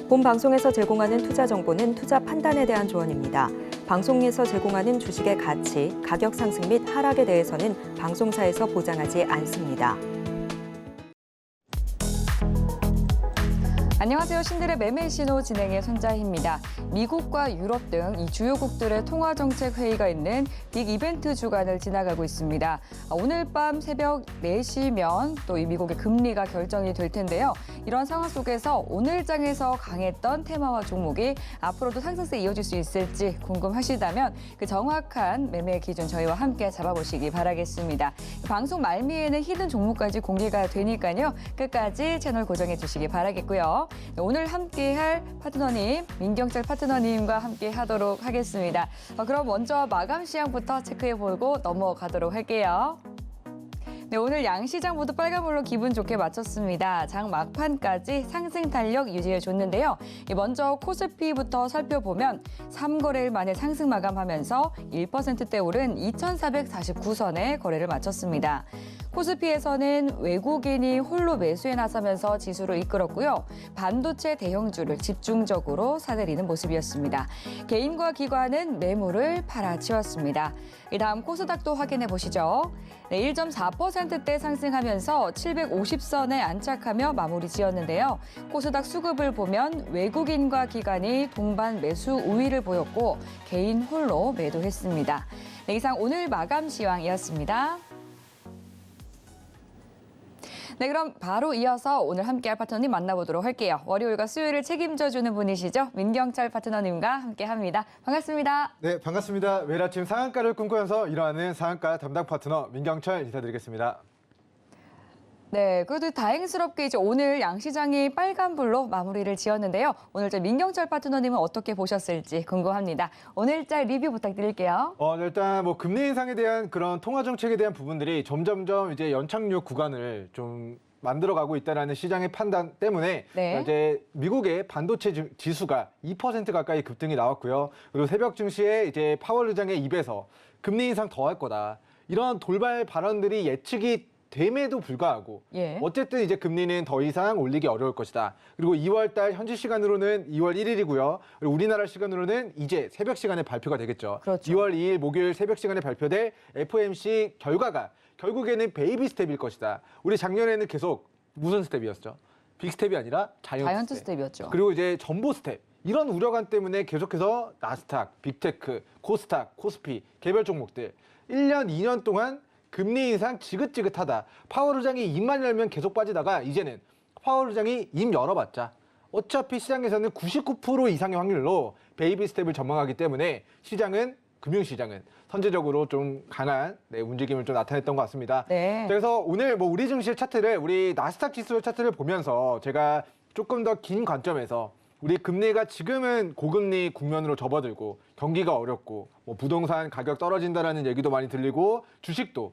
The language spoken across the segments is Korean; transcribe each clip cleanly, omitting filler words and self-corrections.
본 방송에서 제공하는 투자 정보는 투자 판단에 대한 조언입니다. 방송에서 제공하는 주식의 가치, 가격 상승 및 하락에 대해서는 방송사에서 보장하지 않습니다. 안녕하세요. 신들의 매매 신호 진행의 손자희입니다. 미국과 유럽 등 이 주요국들의 통화정책 회의가 있는 빅 이벤트 주간을 지나가고 있습니다. 오늘 밤 새벽 4시면 또 이 미국의 금리가 결정이 될 텐데요. 이런 상황 속에서 오늘 장에서 강했던 테마와 종목이 앞으로도 상승세 이어질 수 있을지 궁금하시다면 그 정확한 매매 기준 저희와 함께 잡아보시기 바라겠습니다. 방송 말미에는 히든 종목까지 공개가 되니까요. 끝까지 채널 고정해 주시기 바라겠고요. 오늘 함께할 파트너님, 민경철 파트너님과 함께 하도록 하겠습니다. 그럼 먼저 마감 시황부터 체크해보고 넘어가도록 할게요. 네, 오늘 양시장 모두 빨간불로 기분 좋게 마쳤습니다. 장 막판까지 상승 탄력 유지해줬는데요. 먼저 코스피부터 살펴보면 3거래일 만에 상승 마감하면서 1%대 오른 2,449선에 거래를 마쳤습니다. 코스피에서는 외국인이 홀로 매수에 나서면서 지수를 이끌었고요. 반도체 대형주를 집중적으로 사들이는 모습이었습니다. 개인과 기관은 매물을 팔아치웠습니다. 다음 코스닥도 확인해 보시죠. 네, 1.4%대 상승하면서 750선에 안착하며 마무리 지었는데요. 코스닥 수급을 보면 외국인과 기관이 동반 매수 우위를 보였고 개인 홀로 매도했습니다. 네, 이상 오늘 마감 시황이었습니다. 네, 그럼 바로 이어서 오늘 함께할 파트너님 만나보도록 할게요. 월요일과 수요일을 책임져주는 분이시죠. 민경철 파트너님과 함께합니다. 반갑습니다. 네, 반갑습니다. 매일 아침 상한가를 꿈꾸면서 일어나는 상한가 담당 파트너 민경철 인사드리겠습니다. 네, 그래도 다행스럽게 이제 오늘 양시장이 빨간불로 마무리를 지었는데요. 오늘 저 민경철 파트너님은 어떻게 보셨을지 궁금합니다. 오늘자 리뷰 부탁드릴게요. 일단 뭐 금리 인상에 대한 그런 통화 정책에 대한 부분들이 점점점 이제 연착륙 구간을 좀 만들어가고 있다라는 시장의 판단 때문에 네. 이제 미국의 반도체 지수가 2% 가까이 급등이 나왔고요. 그리고 새벽 증시에 이제 파월 의장의 입에서 금리 인상 더 할 거다. 이런 돌발 발언들이 예측이 됨에도 불구하고 예. 어쨌든 이제 금리는 더 이상 올리기 어려울 것이다. 그리고 2월 달 현지 시간으로는 2월 1일이고요. 그리고 우리나라 시간으로는 이제 새벽 시간에 발표가 되겠죠. 그렇죠. 2월 2일 목요일 새벽 시간에 발표될 FOMC 결과가 결국에는 베이비 스텝일 것이다. 우리 작년에는 계속 무슨 스텝이었죠? 빅 스텝이 아니라 자이언트 스텝이었죠. 그리고 이제 전보 스텝. 이런 우려감 때문에 계속해서 나스닥, 빅테크, 코스닥, 코스피, 개별 종목들 1년, 2년 동안 금리 인상 지긋지긋하다. 파월 의장이 입만 열면 계속 빠지다가 이제는 파월 의장이 입 열어봤자 어차피 시장에서는 99% 이상의 확률로 베이비 스텝을 전망하기 때문에 금융시장은 선제적으로 좀 강한 움직임을 좀 나타냈던 것 같습니다. 네. 그래서 오늘 뭐 우리 증시 차트를 우리 나스닥 지수 차트를 보면서 제가 조금 더 긴 관점에서 우리 금리가 지금은 고금리 국면으로 접어들고 경기가 어렵고 뭐 부동산 가격 떨어진다라는 얘기도 많이 들리고 주식도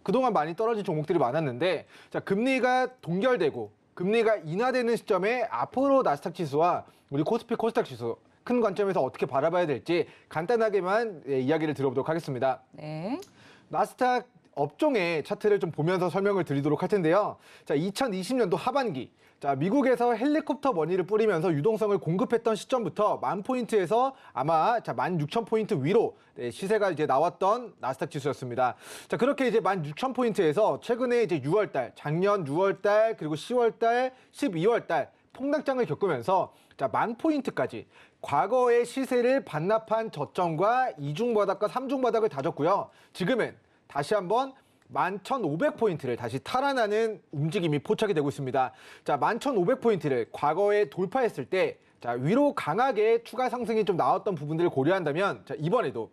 그동안 많이 떨어진 종목들이 많았는데 자, 금리가 동결되고 금리가 인하되는 시점에 앞으로 나스닥 지수와 우리 코스피 코스닥 지수 큰 관점에서 어떻게 바라봐야 될지 간단하게만 이야기를 들어보도록 하겠습니다. 네. 나스닥 업종의 차트를 좀 보면서 설명을 드리도록 할 텐데요. 자, 2020년도 하반기 자, 미국에서 헬리콥터 머니를 뿌리면서 유동성을 공급했던 시점부터 10,000포인트에서 아마 16,000포인트 위로 시세가 이제 나왔던 나스닥 지수였습니다. 자, 그렇게 이제 16,000포인트에서 최근에 이제 6월달, 작년 6월달, 그리고 10월달, 12월달 폭락장을 겪으면서 자, 10,000포인트까지 과거의 시세를 반납한 저점과 이중바닥과 삼중바닥을 다졌고요. 지금은 다시 한번 11,500포인트를 다시 탈환하는 움직임이 포착이 되고 있습니다. 자, 11,500포인트를 과거에 돌파했을 때 자, 위로 강하게 추가 상승이 좀 나왔던 부분들을 고려한다면 자, 이번에도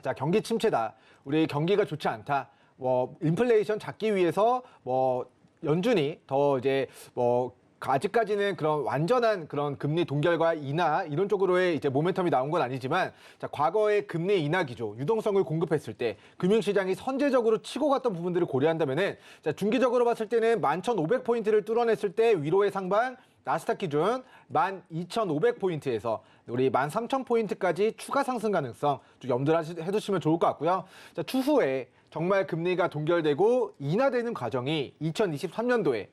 자, 경기 침체다. 우리 경기가 좋지 않다. 뭐 인플레이션 잡기 위해서 뭐 연준이 더 이제 뭐 아직까지는 그런 완전한 그런 금리 동결과 인하 이런 쪽으로의 이제 모멘텀이 나온 건 아니지만 자, 과거의 금리 인하 기조, 유동성을 공급했을 때 금융시장이 선제적으로 치고 갔던 부분들을 고려한다면은 자, 중기적으로 봤을 때는 11,500포인트를 뚫어냈을 때 위로의 상방 나스닥 기준 12,500포인트에서 우리 13,000포인트까지 추가 상승 가능성 좀 염두를 해두시면 좋을 것 같고요. 자, 추후에 정말 금리가 동결되고 인하되는 과정이 2023년도에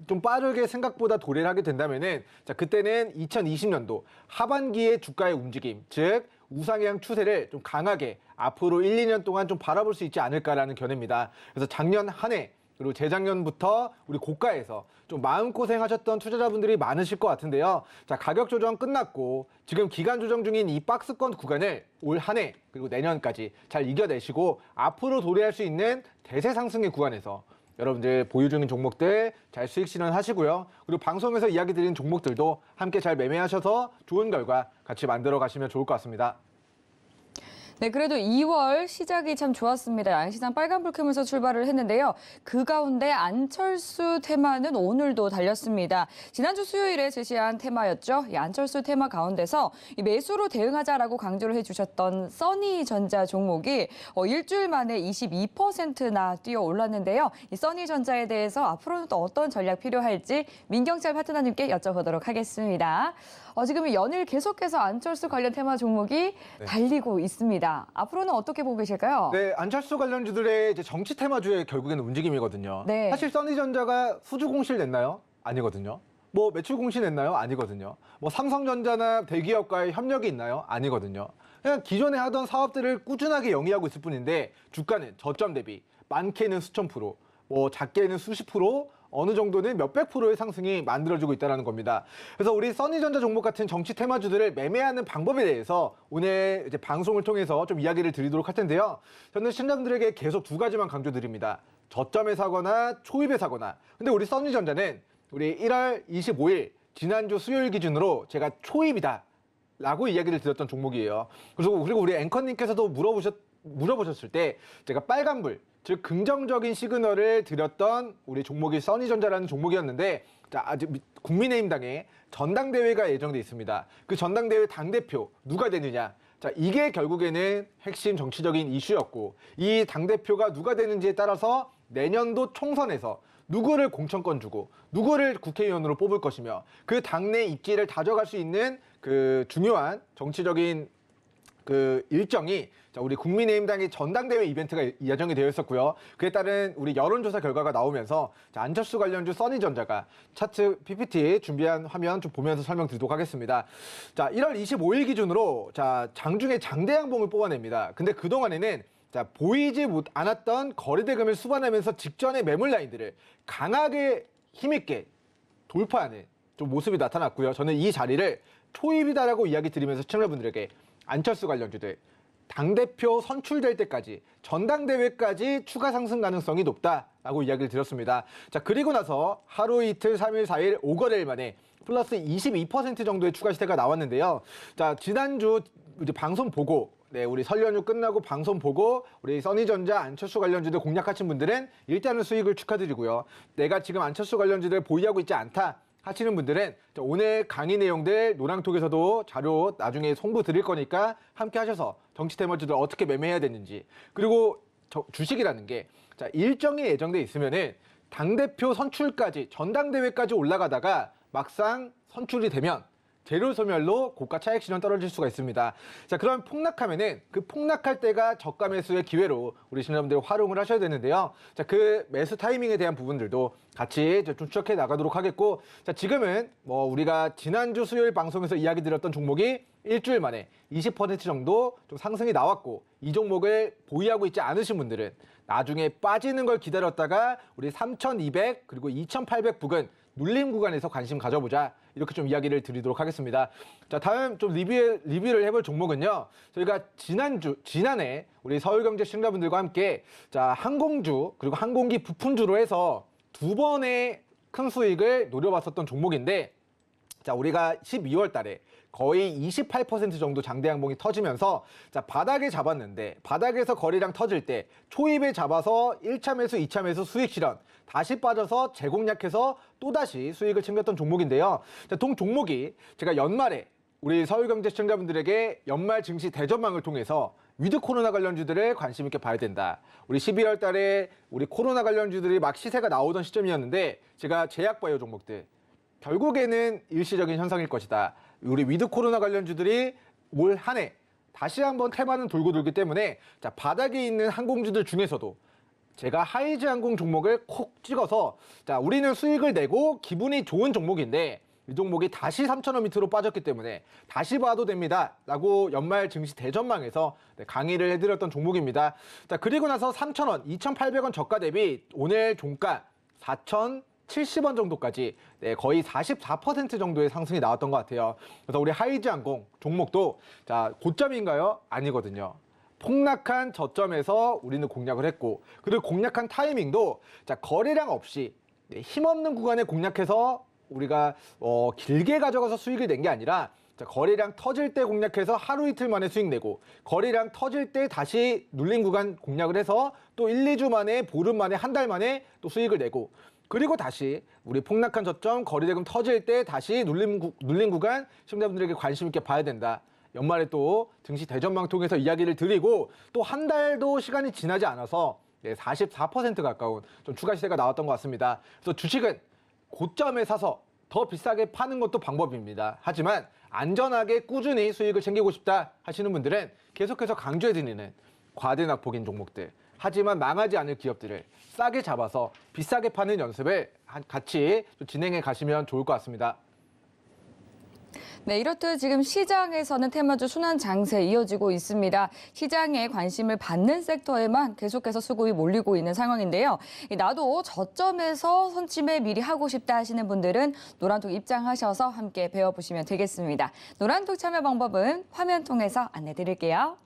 좀 빠르게 생각보다 도래를 하게 된다면은 자, 그때는 2020년도 하반기의 주가의 움직임, 즉 우상향 추세를 좀 강하게 앞으로 1, 2년 동안 좀 바라볼 수 있지 않을까라는 견해입니다. 그래서 작년 한 해 그리고 재작년부터 우리 고가에서 좀 마음고생하셨던 투자자분들이 많으실 것 같은데요. 자, 가격 조정 끝났고 지금 기간 조정 중인 이 박스권 구간을 올 한 해 그리고 내년까지 잘 이겨내시고 앞으로 도래할 수 있는 대세 상승의 구간에서 여러분들 보유 중인 종목들 잘 수익 실현하시고요. 그리고 방송에서 이야기 드린 종목들도 함께 잘 매매하셔서 좋은 결과 같이 만들어 가시면 좋을 것 같습니다. 네, 그래도 2월 시작이 참 좋았습니다. 양시장 빨간불 켜면서 출발을 했는데요. 그 가운데 안철수 테마는 오늘도 달렸습니다. 지난주 수요일에 제시한 테마였죠. 이 안철수 테마 가운데서 이 매수로 대응하자라고 강조를 해주셨던 써니전자 종목이 일주일 만에 22%나 뛰어 올랐는데요. 이 써니전자에 대해서 앞으로는 또 어떤 전략 필요할지 민경철 파트너님께 여쭤보도록 하겠습니다. 지금 연일 계속해서 안철수 관련 테마 종목이 달리고 있습니다. 앞으로는 어떻게 보고 계실까요? 네, 안철수 관련주들의 이제 정치 테마주의 결국에는 움직임이거든요. 네. 사실 써니전자가 수주 공시를 냈나요? 아니거든요. 뭐 매출 공시 냈나요? 아니거든요. 뭐 삼성전자나 대기업과의 협력이 있나요? 아니거든요. 그냥 기존에 하던 사업들을 꾸준하게 영위하고 있을 뿐인데 주가는 저점 대비 많게는 수천 프로, 뭐 작게는 수십 프로, 어느 정도는 몇백 프로의 상승이 만들어지고 있다는 겁니다. 그래서 우리 써니전자 종목 같은 정치 테마주들을 매매하는 방법에 대해서 오늘 이제 방송을 통해서 좀 이야기를 드리도록 할 텐데요. 저는 시청자분들에게 계속 두 가지만 강조드립니다. 저점에 사거나 초입에 사거나. 근데 우리 써니전자는 우리 1월 25일 지난주 수요일 기준으로 제가 초입이다 라고 이야기를 드렸던 종목이에요. 그리고 우리 앵커님께서도 물어보셨을 때 제가 빨간불, 즉 긍정적인 시그널을 드렸던 우리 종목이 써니전자라는 종목이었는데 자, 아직 국민의힘당에 전당대회가 예정돼 있습니다. 그 전당대회 당대표 누가 되느냐. 자, 이게 결국에는 핵심 정치적인 이슈였고 이 당대표가 누가 되는지에 따라서 내년도 총선에서 누구를 공천권 주고 누구를 국회의원으로 뽑을 것이며 그 당내 입지를 다져갈 수 있는 그 중요한 정치적인 그 일정이 자, 우리 국민의힘당의 전당대회 이벤트가 예정이 되어 있었고요. 그에 따른 우리 여론조사 결과가 나오면서 자, 안철수 관련주 써니전자가 차트 PPT 준비한 화면 좀 보면서 설명드리도록 하겠습니다. 자, 1월 25일 기준으로 자, 장중에 장대양봉을 뽑아냅니다. 근데 그동안에는 자, 보이지 않았던 거래대금을 수반하면서 직전의 매물 라인들을 강하게 힘있게 돌파하는 좀 모습이 나타났고요. 저는 이 자리를 초입이다라고 이야기 드리면서 시청자분들에게 안철수 관련주들 당대표 선출될 때까지 전당대회까지 추가 상승 가능성이 높다라고 이야기를 드렸습니다. 자, 그리고 나서 하루 이틀, 3일, 4일, 5거래일 만에 플러스 22% 정도의 추가 시세가 나왔는데요. 자, 지난주 이제 방송 보고 네, 우리 설 연휴 끝나고 방송 보고 우리 써니전자, 안철수 관련주들 공략하신 분들은 일단은 수익을 축하드리고요. 내가 지금 안철수 관련주들 보유하고 있지 않다 하시는 분들은 오늘 강의 내용들 노랑톡에서도 자료 나중에 송부 드릴 거니까 함께 하셔서 정치 테마주들 어떻게 매매해야 되는지 그리고 주식이라는 게 자, 일정이 예정돼 있으면은 당대표 선출까지 전당대회까지 올라가다가 막상 선출이 되면 재료 소멸로 고가 차익 실현 떨어질 수가 있습니다. 자, 그럼 폭락하면은 그 폭락할 때가 저가 매수의 기회로 우리 시청자분들 활용을 하셔야 되는데요. 자, 그 매수 타이밍에 대한 부분들도 같이 좀 추적해 나가도록 하겠고, 자, 지금은 뭐 우리가 지난주 수요일 방송에서 이야기 드렸던 종목이 일주일 만에 20% 정도 좀 상승이 나왔고, 이 종목을 보유하고 있지 않으신 분들은 나중에 빠지는 걸 기다렸다가 우리 3,200 그리고 2,800 부근 눌림 구간에서 관심 가져보자. 이렇게 좀 이야기를 드리도록 하겠습니다. 자, 다음 좀 리뷰를 해볼 종목은요. 저희가 지난해 우리 서울경제 시청자분들과 함께 자, 항공주 그리고 항공기 부품주로 해서 두 번의 큰 수익을 노려봤었던 종목인데 자, 우리가 12월 달에 거의 28% 정도 장대양봉이 터지면서 자, 바닥에 잡았는데 바닥에서 거래량 터질 때 초입에 잡아서 1차 매수, 2차 매수 수익 실현 다시 빠져서 재공략해서 또다시 수익을 챙겼던 종목인데요. 자, 동 종목이 제가 연말에 우리 서울경제 시청자분들에게 연말 증시 대전망을 통해서 위드 코로나 관련주들을 관심 있게 봐야 된다. 우리 12월 달에 우리 코로나 관련주들이 막 시세가 나오던 시점이었는데 제가 제약바이오 종목들 결국에는 일시적인 현상일 것이다. 우리 위드 코로나 관련주들이 올 한 해 다시 한번 테마는 돌고 돌기 때문에 자, 바닥에 있는 항공주들 중에서도 제가 하이즈항공 종목을 콕 찍어서 자, 우리는 수익을 내고 기분이 좋은 종목인데 이 종목이 다시 3,000원 밑으로 빠졌기 때문에 다시 봐도 됩니다. 라고 연말 증시 대전망에서 강의를 해드렸던 종목입니다. 자, 그리고 나서 3,000원, 2,800원 저가 대비 오늘 종가 4,070원 정도까지 거의 44% 정도의 상승이 나왔던 것 같아요. 그래서 우리 하이즈항공 종목도 자, 고점인가요? 아니거든요. 폭락한 저점에서 우리는 공략을 했고, 그리고 공략한 타이밍도 자, 거래량 없이 힘없는 구간에 공략해서 우리가 길게 가져가서 수익을 낸 게 아니라 자, 거래량 터질 때 공략해서 하루 이틀 만에 수익 내고, 거래량 터질 때 다시 눌린 구간 공략을 해서 또 1, 2주 만에, 보름 만에, 한 달 만에 또 수익을 내고, 그리고 다시 우리 폭락한 저점 거래대금 터질 때 다시 눌린 구간 시청자분들에게 관심 있게 봐야 된다. 연말에 또 증시 대전망 통해서 이야기를 드리고, 또 한 달도 시간이 지나지 않아서 44% 가까운 좀 추가 시세가 나왔던 것 같습니다. 그래서 주식은 고점에 사서 더 비싸게 파는 것도 방법입니다. 하지만 안전하게 꾸준히 수익을 챙기고 싶다 하시는 분들은 계속해서 강조해드리는 과대낙폭인 종목들, 하지만 망하지 않을 기업들을 싸게 잡아서 비싸게 파는 연습을 같이 좀 진행해 가시면 좋을 것 같습니다. 네, 이렇듯 지금 시장에서는 테마주 순환 장세 이어지고 있습니다. 시장에 관심을 받는 섹터에만 계속해서 수급이 몰리고 있는 상황인데요. 나도 저점에서 선침에 미리 하고 싶다 하시는 분들은 노란톡 입장하셔서 함께 배워보시면 되겠습니다. 노란톡 참여 방법은 화면 통해서 안내 드릴게요.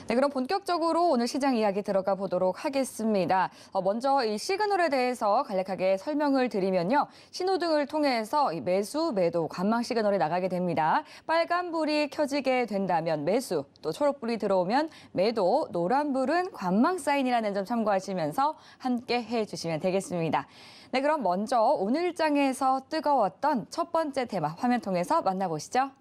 네, 그럼 본격적으로 오늘 시장 이야기 들어가 보도록 하겠습니다. 먼저 이 시그널에 대해서 간략하게 설명을 드리면요. 신호등을 통해서 이 매수, 매도, 관망 시그널이 나가게 됩니다. 빨간불이 켜지게 된다면 매수, 또 초록불이 들어오면 매도, 노란불은 관망 사인이라는 점 참고하시면서 함께 해주시면 되겠습니다. 네, 그럼 먼저 오늘 장에서 뜨거웠던 첫 번째 테마 화면 통해서 만나보시죠.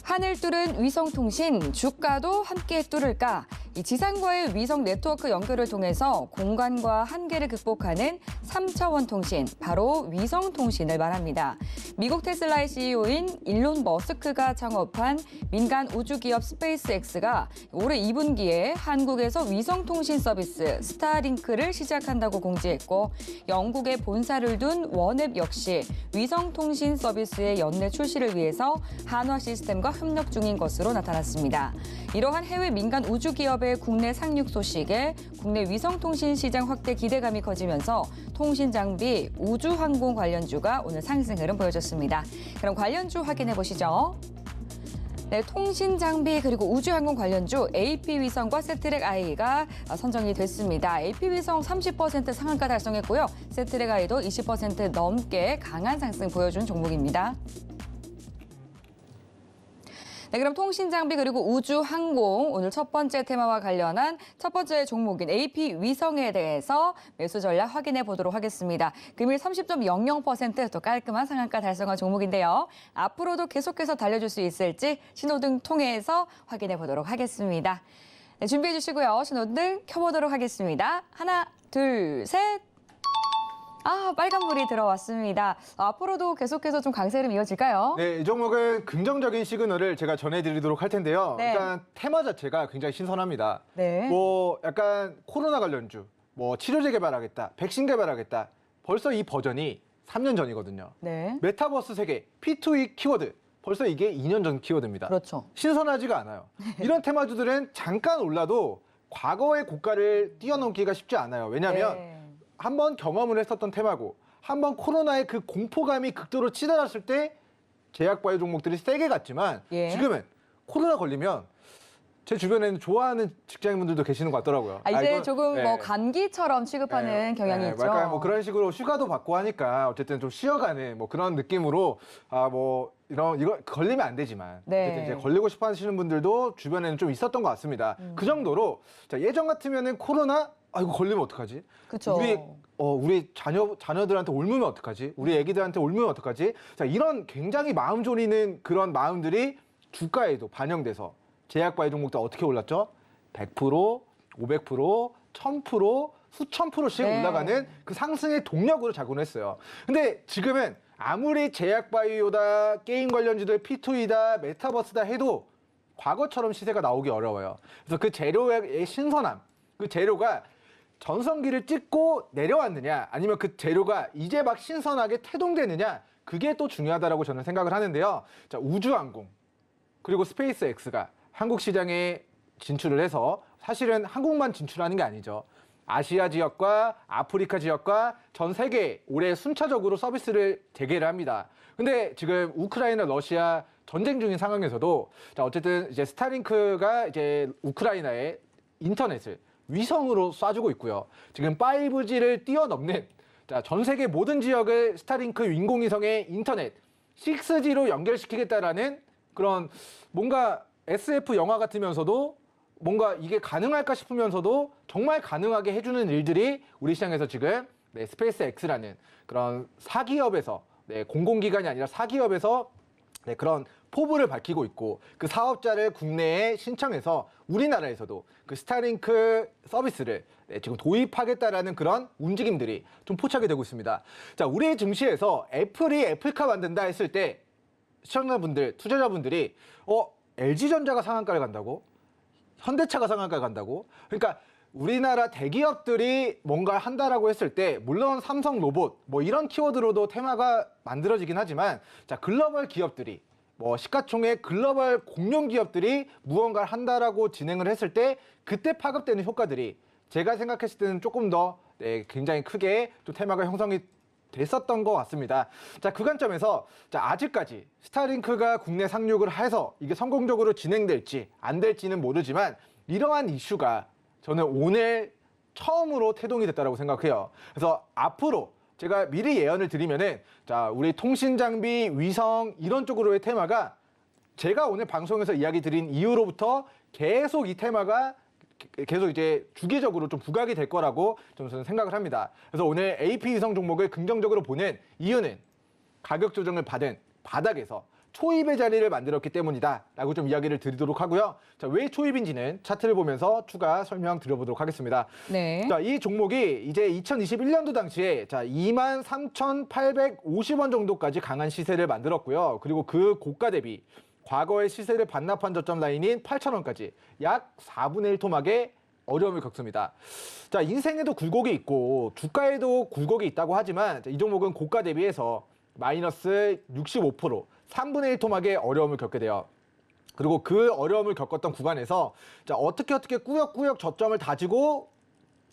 하늘 뚫은 위성통신, 주가도 함께 뚫을까? 이 지상과의 위성 네트워크 연결을 통해서 공간과 한계를 극복하는 3차원 통신, 바로 위성통신을 말합니다. 미국 테슬라의 CEO인 일론 머스크가 창업한 민간 우주기업 스페이스X가 올해 2분기에 한국에서 위성통신 서비스 스타링크를 시작한다고 공지했고, 영국에 본사를 둔 원앱 역시 위성통신 서비스의 연내 출시를 위해서 한화 시스템과 협력 중인 것으로 나타났습니다. 이러한 해외 민간 우주기업의 국내 상륙 소식에 국내 위성통신 시장 확대 기대감이 커지면서 통신 장비, 우주항공 관련주가 오늘 상승 흐름 보여줬습니다. 그럼 관련주 확인해 보시죠. 네, 통신 장비 그리고 우주항공 관련주 AP위성과 세트랙I가 선정이 됐습니다. AP위성 30% 상한가 달성했고요. 세트랙I도 20% 넘게 강한 상승 보여준 종목입니다. 네, 그럼 통신 장비 그리고 우주 항공 오늘 첫 번째 테마와 관련한 첫 번째 종목인 AP위성에 대해서 매수 전략 확인해 보도록 하겠습니다. 금일 30.00% 또 깔끔한 상한가 달성한 종목인데요. 앞으로도 계속해서 달려줄 수 있을지 신호등 통해서 확인해 보도록 하겠습니다. 네, 준비해 주시고요. 신호등 켜보도록 하겠습니다. 하나, 둘, 셋. 빨간불이 들어왔습니다. 앞으로도 계속해서 좀 강세 흐름 이어질까요? 네, 이 종목은 긍정적인 시그널을 제가 전해드리도록 할 텐데요. 네. 일단 테마 자체가 굉장히 신선합니다. 네. 뭐 약간 코로나 관련주, 뭐 치료제 개발하겠다, 백신 개발하겠다. 벌써 이 버전이 3년 전이거든요. 네. 메타버스 세계, P2E 키워드. 벌써 이게 2년 전 키워드입니다. 그렇죠. 신선하지가 않아요. 이런 테마주들은 잠깐 올라도 과거의 고가를 뛰어넘기가 쉽지 않아요. 왜냐하면 네. 한번 경험을 했었던 테마고, 한번 코로나의 그 공포감이 극도로 치달았을 때 제약바이오 종목들이 세게 갔지만, 예. 지금은 코로나 걸리면 제 주변에는 좋아하는 직장인분들도 계시는 것 같더라고요. 이제 이건, 조금 네. 뭐 감기처럼 취급하는 경향이 네, 있죠. 약간 뭐 그런 식으로 휴가도 받고 하니까 어쨌든 좀 쉬어가는 뭐 그런 느낌으로 뭐 이거 걸리면 안 되지만 네. 어쨌든 이제 걸리고 싶어 하시는 분들도 주변에는 좀 있었던 것 같습니다. 그 정도로 자, 예전 같으면은 코로나 아, 이거 걸리면 어떡하지? 그쵸. 우리 자녀들한테 옮으면 어떡하지? 우리 애기들한테 옮으면 어떡하지? 자, 이런 굉장히 마음 졸이는 그런 마음들이 주가에도 반영돼서 제약바이오 종목들 어떻게 올랐죠? 100%, 500%, 1000%, 수천 프로씩 네. 올라가는 그 상승의 동력으로 작용을 했어요. 근데 지금은 아무리 제약바이오다, 게임 관련주들 P2E다, 메타버스다 해도 과거처럼 시세가 나오기 어려워요. 그래서 그 재료의 신선함, 그 재료가 전성기를 찍고 내려왔느냐, 아니면 그 재료가 이제 막 신선하게 태동되느냐, 그게 또 중요하다라고 저는 생각을 하는데요. 자, 우주항공 그리고 스페이스X가 한국 시장에 진출을 해서 사실은 한국만 진출하는 게 아니죠. 아시아 지역과 아프리카 지역과 전 세계 올해 순차적으로 서비스를 재개를 합니다. 근데 지금 우크라이나 러시아 전쟁 중인 상황에서도 자, 어쨌든 이제 스타링크가 이제 우크라이나의 인터넷을 위성으로 쏴주고 있고요. 지금 5G를 뛰어넘는 자, 전 세계 모든 지역을 스타링크 인공위성의 인터넷 6G로 연결시키겠다라는 그런 뭔가 SF 영화 같으면서도 뭔가 이게 가능할까 싶으면서도 정말 가능하게 해주는 일들이 우리 시장에서 지금 스페이스X라는 그런 사기업에서 공공기관이 아니라 사기업에서 그런 포부를 밝히고 있고 그 사업자를 국내에 신청해서 우리나라에서도 그 스타링크 서비스를 지금 도입하겠다라는 그런 움직임들이 좀 포착이 되고 있습니다. 자, 우리 증시에서 애플이 애플카 만든다 했을 때 시청자분들, 투자자분들이 LG전자가 상한가를 간다고? 현대차가 상한가를 간다고? 그러니까 우리나라 대기업들이 뭔가를 한다라고 했을 때 물론 삼성 로봇 뭐 이런 키워드로도 테마가 만들어지긴 하지만 자, 글로벌 기업들이 뭐 시가총액 글로벌 공룡 기업들이 무언가를 한다라고 진행을 했을 때 그때 파급되는 효과들이 제가 생각했을 때는 조금 더 굉장히 크게 또 테마가 형성이 됐었던 것 같습니다. 자, 그 관점에서 자, 아직까지 스타링크가 국내 상륙을 해서 이게 성공적으로 진행될지 안 될지는 모르지만 이러한 이슈가 저는 오늘 처음으로 태동이 됐다고 생각해요. 그래서 앞으로 제가 미리 예언을 드리면은 자, 우리 통신 장비, 위성 이런 쪽으로의 테마가 제가 오늘 방송에서 이야기 드린 이후로부터 계속 이 테마가 계속 이제 주기적으로 좀 부각이 될 거라고 저는 생각을 합니다. 그래서 오늘 AP 위성 종목을 긍정적으로 보는 이유는 가격 조정을 받은 바닥에서 초입의 자리를 만들었기 때문이다라고 좀 이야기를 드리도록 하고요. 자, 왜 초입인지는 차트를 보면서 추가 설명 드려보도록 하겠습니다. 네. 자, 이 종목이 이제 2021년도 당시에 자, 23,850원 정도까지 강한 시세를 만들었고요. 그리고 그 고가 대비 과거의 시세를 반납한 저점 라인인 8,000원까지 약 4분의 1 토막의 어려움을 겪습니다. 자, 인생에도 굴곡이 있고 주가에도 굴곡이 있다고 하지만 이 종목은 고가 대비해서 마이너스 65%, 3분의 1 토막의 어려움을 겪게 돼요. 그리고 그 어려움을 겪었던 구간에서 자, 어떻게 꾸역꾸역 저점을 다지고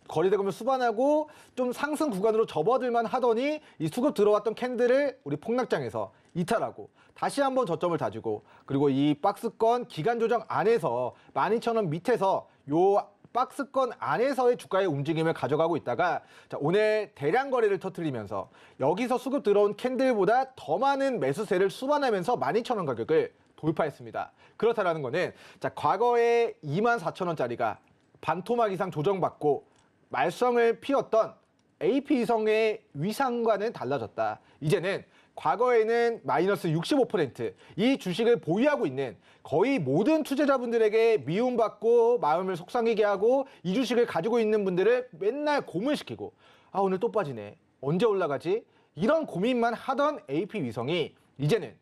거래대금을 수반하고 좀 상승 구간으로 접어들만 하더니 이 수급 들어왔던 캔들을 우리 폭락장에서 이탈하고 다시 한번 저점을 다지고 그리고 이 박스권 기간 조정 안에서 12,000원 밑에서 요 박스권 안에서의 주가의 움직임을 가져가고 있다가 자, 오늘 대량 거래를 터뜨리면서 여기서 수급 들어온 캔들보다 더 많은 매수세를 수반하면서 12,000원 가격을 돌파했습니다. 그렇다라는 거는 자, 과거에 24,000원짜리가 반토막 이상 조정받고 말썽을 피웠던 AP 위성의 위상과는 달라졌다. 이제는 과거에는 마이너스 65%, 이 주식을 보유하고 있는 거의 모든 투자자분들에게 미움받고 마음을 속상하게 하고 이 주식을 가지고 있는 분들을 맨날 고문시키고 아, 오늘 또 빠지네. 언제 올라가지? 이런 고민만 하던 AP 위성이 이제는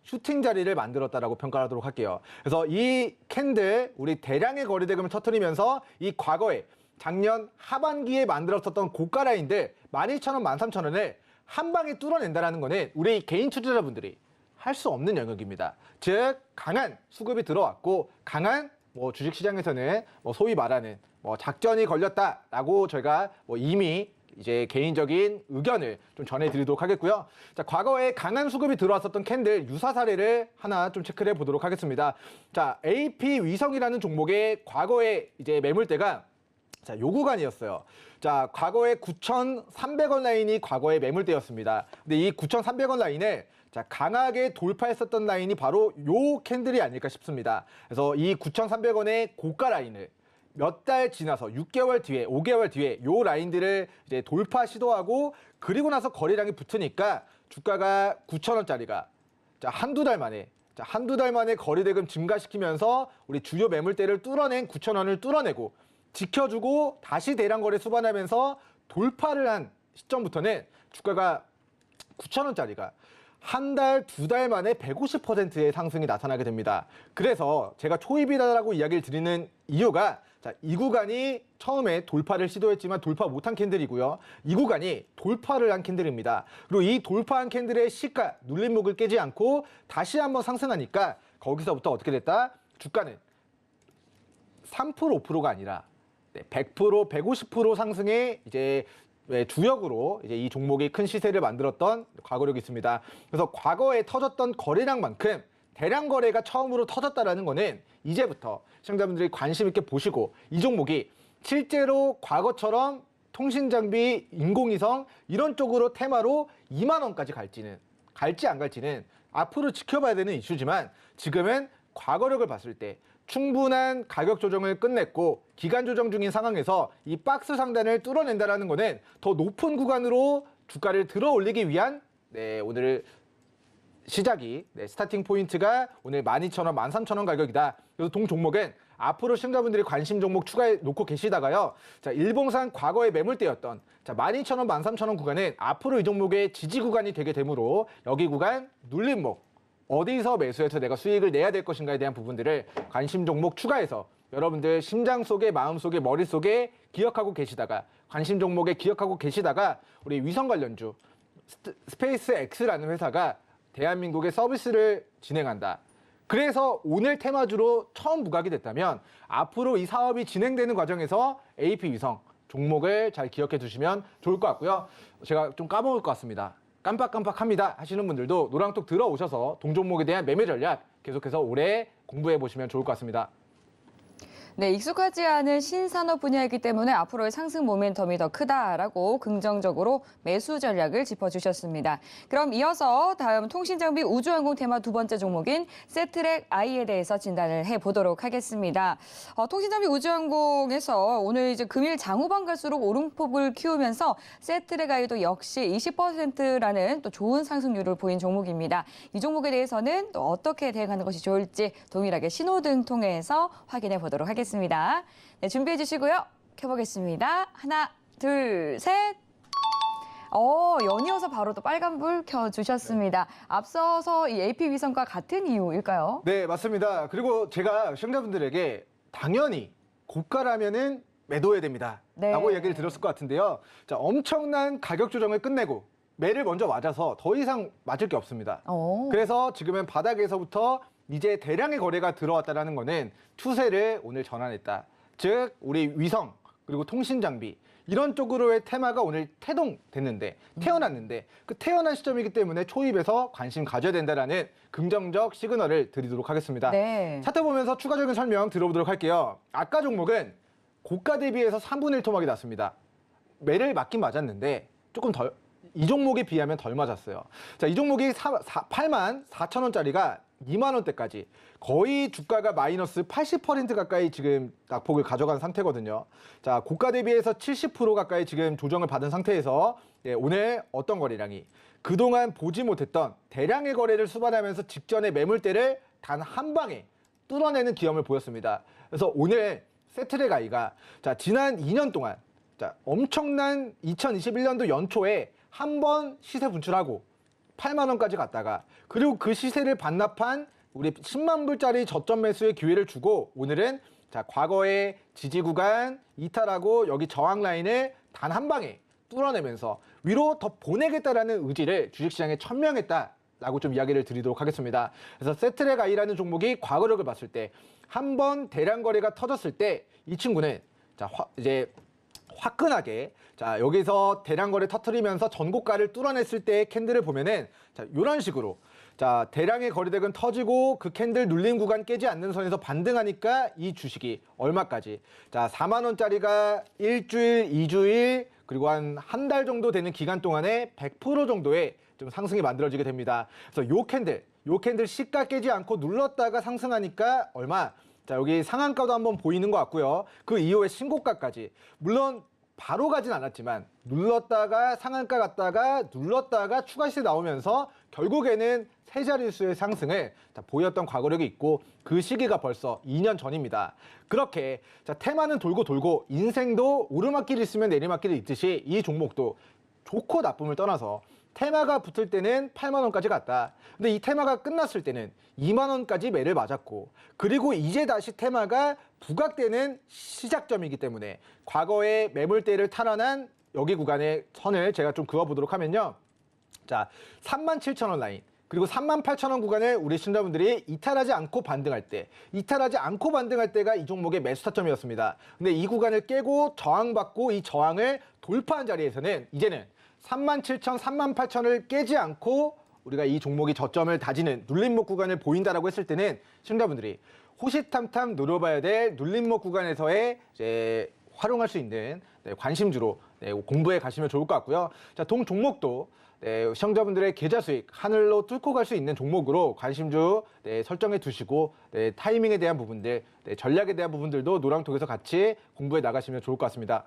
슈팅 자리를 만들었다라고 평가하도록 할게요. 그래서 이 캔들 우리 대량의 거래대금을 터뜨리면서 이 과거에 작년 하반기에 만들었었던 고가 라인들 12,000원, 13,000원을 한 방에 뚫어낸다는 거는 우리 개인 투자자분들이 할 수 없는 영역입니다. 즉 강한 수급이 들어왔고 강한 주식시장에서는 소위 말하는 작전이 걸렸다라고 저희가 이미 이제 개인적인 의견을 좀 전해드리도록 하겠고요. 자, 과거에 강한 수급이 들어왔었던 캔들 유사 사례를 하나 좀 체크를 해보도록 하겠습니다. 자, AP 위성이라는 종목의 과거에 이제 매물대가 자, 요 구간이었어요. 자, 과거에 9,300원 라인이 과거의 매물대였습니다. 근데 이 9,300원 라인을 자, 강하게 돌파했었던 라인이 바로 요 캔들이 아닐까 싶습니다. 그래서 이 9,300원의 고가 라인을 몇 달 지나서 6개월 뒤에, 5개월 뒤에 요 라인들을 이제 돌파 시도하고 그리고 나서 거래량이 붙으니까 주가가 9,000원짜리가 한두 달 만에 거래대금 증가시키면서 우리 주요 매물대를 뚫어낸 9,000원을 뚫어내고 지켜주고 다시 대량 거래 수반하면서 돌파를 한 시점부터는 주가가 9,000원짜리가 한 달, 두 달 만에 150%의 상승이 나타나게 됩니다. 그래서 제가 초입이다라고 이야기를 드리는 이유가 이 구간이 처음에 돌파를 시도했지만 돌파 못한 캔들이고요. 이 구간이 돌파를 한 캔들입니다. 그리고 이 돌파한 캔들의 시가, 눌림목을 깨지 않고 다시 한번 상승하니까 거기서부터 어떻게 됐다? 주가는 3%, 5%가 아니라 100%, 150% 상승의 이제 주역으로 이제 이 종목이 큰 시세를 만들었던 과거력이 있습니다. 그래서 과거에 터졌던 거래량만큼 대량 거래가 처음으로 터졌다라는 거는 이제부터 시청자분들이 관심 있게 보시고 이 종목이 실제로 과거처럼 통신장비, 인공위성 이런 쪽으로 테마로 2만 원까지 갈지 안 갈지는 앞으로 지켜봐야 되는 이슈지만 지금은 과거력을 봤을 때 충분한 가격 조정을 끝냈고 기간 조정 중인 상황에서 이 박스 상단을 뚫어낸다라는 거는 더 높은 구간으로 주가를 들어 올리기 위한 오늘 시작이 스타팅 포인트가 오늘 12,000원, 13,000원 가격이다. 그래서 동 종목은 앞으로 시청자분들이 관심 종목 추가해 놓고 계시다가요. 일봉상 과거의 매물대였던 12,000원, 13,000원 구간은 앞으로 이 종목의 지지 구간이 되게 되므로 여기 구간 눌림목 어디서 매수해서 내가 수익을 내야 될 것인가에 대한 부분들을 관심 종목 추가해서 여러분들 심장 속에, 마음 속에, 머릿 속에 기억하고 계시다가 관심 종목에 기억하고 계시다가 우리 위성 관련주 스페이스 X라는 회사가 대한민국의 서비스를 진행한다. 그래서 오늘 테마주로 처음 부각이 됐다면 앞으로 이 사업이 진행되는 과정에서 AP 위성 종목을 잘 기억해 두시면 좋을 것 같고요. 제가 좀 까먹을 것 같습니다. 깜빡깜빡합니다 하시는 분들도 노랑톡 들어오셔서 동종목에 대한 매매 전략 계속해서 오래 공부해 보시면 좋을 것 같습니다. 네, 익숙하지 않은 신산업 분야이기 때문에 앞으로의 상승 모멘텀이 더 크다라고 긍정적으로 매수 전략을 짚어주셨습니다. 그럼 이어서 다음 통신장비 우주항공 테마 두 번째 종목인 세트랙 I에 대해서 진단을 해보도록 하겠습니다. 통신장비 우주항공에서 오늘 이제 금일 장후반 갈수록 오름폭을 키우면서 세트랙 I도 역시 20%라는 또 좋은 상승률을 보인 종목입니다. 이 종목에 대해서는 또 어떻게 대응하는 것이 좋을지 동일하게 신호등 통해서 확인해 보도록 하겠습니다. 네, 준비해 주시고요. 켜보겠습니다. 하나, 둘, 셋. 연이어서 바로 또 빨간불 켜주셨습니다. 앞서서 이 AP 위성과 같은 이유일까요? 네, 맞습니다. 그리고 제가 시청자분들에게 당연히 고가라면은 매도해야 됩니다. 네. 라고 이야기를 드렸을 것 같은데요. 엄청난 가격 조정을 끝내고 매를 먼저 맞아서 더 이상 맞을 게 없습니다. 그래서 지금은 바닥에서부터 이제 대량의 거래가 들어왔다는 거는 추세를 오늘 전환했다. 즉 우리 위성 그리고 통신 장비 이런 쪽으로의 테마가 오늘 태어났는데 그 태어난 시점이기 때문에 초입에서 관심 가져야 된다라는 긍정적 시그널을 드리도록 하겠습니다. 네. 차트 보면서 추가적인 설명 들어보도록 할게요. 아까 종목은 고가 대비해서 3분의 1 토막이 났습니다. 매를 맞긴 맞았는데 조금 이 종목에 비하면 덜 맞았어요. 이 종목이 84,000원짜리가 2만 원대까지 거의 주가가 마이너스 80% 가까이 지금 낙폭을 가져간 상태거든요. 고가 대비해서 70% 가까이 지금 조정을 받은 상태에서 오늘 어떤 거래량이 그동안 보지 못했던 대량의 거래를 수반하면서 직전의 매물대를 단 한 방에 뚫어내는 기염을 보였습니다. 그래서 오늘 세트랙 I가 지난 2년 동안 엄청난 2021년도 연초에 한 번 시세 분출하고 8만 원까지 갔다가 그리고 그 시세를 반납한 우리 10만 불짜리 저점 매수의 기회를 주고 오늘은 과거의 지지 구간 이탈하고 여기 저항 라인을 단 한 방에 뚫어내면서 위로 더 보내겠다라는 의지를 주식시장에 천명했다라고 좀 이야기를 드리도록 하겠습니다. 그래서 세트랙 I라는 종목이 과거력을 봤을 때 한 번 대량 거래가 터졌을 때 이 친구는 이제 화끈하게 여기서 대량 거래 터트리면서 전고가를 뚫어냈을 때의 캔들을 보면은 이런 식으로 대량의 거래대금 터지고 그 캔들 눌림 구간 깨지 않는 선에서 반등하니까 이 주식이 얼마까지 4만 원짜리가 일주일, 2주일 그리고 한 달 정도 되는 기간 동안에 100% 정도의 좀 상승이 만들어지게 됩니다. 그래서 요 캔들 시가 깨지 않고 눌렀다가 상승하니까 얼마 자, 여기 상한가도 한번 보이는 것 같고요. 그 이후에 신고가까지. 물론 바로 가진 않았지만 눌렀다가 상한가 갔다가 눌렀다가 추가 시세 나오면서 결국에는 세 자릿수의 상승을 보였던 과거력이 있고 그 시기가 벌써 2년 전입니다. 그렇게 테마는 돌고 돌고 인생도 오르막길이 있으면 내리막길이 있듯이 이 종목도 좋고 나쁨을 떠나서 테마가 붙을 때는 8만 원까지 갔다. 근데 이 테마가 끝났을 때는 2만 원까지 매를 맞았고 그리고 이제 다시 테마가 부각되는 시작점이기 때문에 과거의 매물대를 탈환한 여기 구간의 선을 제가 좀 그어보도록 하면요. 자, 37,000원 라인 그리고 38,000원 구간을 우리 시청자분들이 이탈하지 않고 반등할 때가 이 종목의 매수 타점이었습니다. 근데 이 구간을 깨고 저항받고 이 저항을 돌파한 자리에서는 이제는 37,000, 38,000을 깨지 않고 우리가 이 종목이 저점을 다지는 눌림목 구간을 보인다라고 했을 때는 시청자분들이 호시탐탐 노려봐야 될 눌림목 구간에서의 이제 활용할 수 있는 관심주로 공부해 가시면 좋을 것 같고요. 자, 동 종목도 시청자분들의 계좌 수익 하늘로 뚫고 갈 수 있는 종목으로 관심주 설정해 두시고 타이밍에 대한 부분들, 전략에 대한 부분들도 노랑톡에서 같이 공부해 나가시면 좋을 것 같습니다.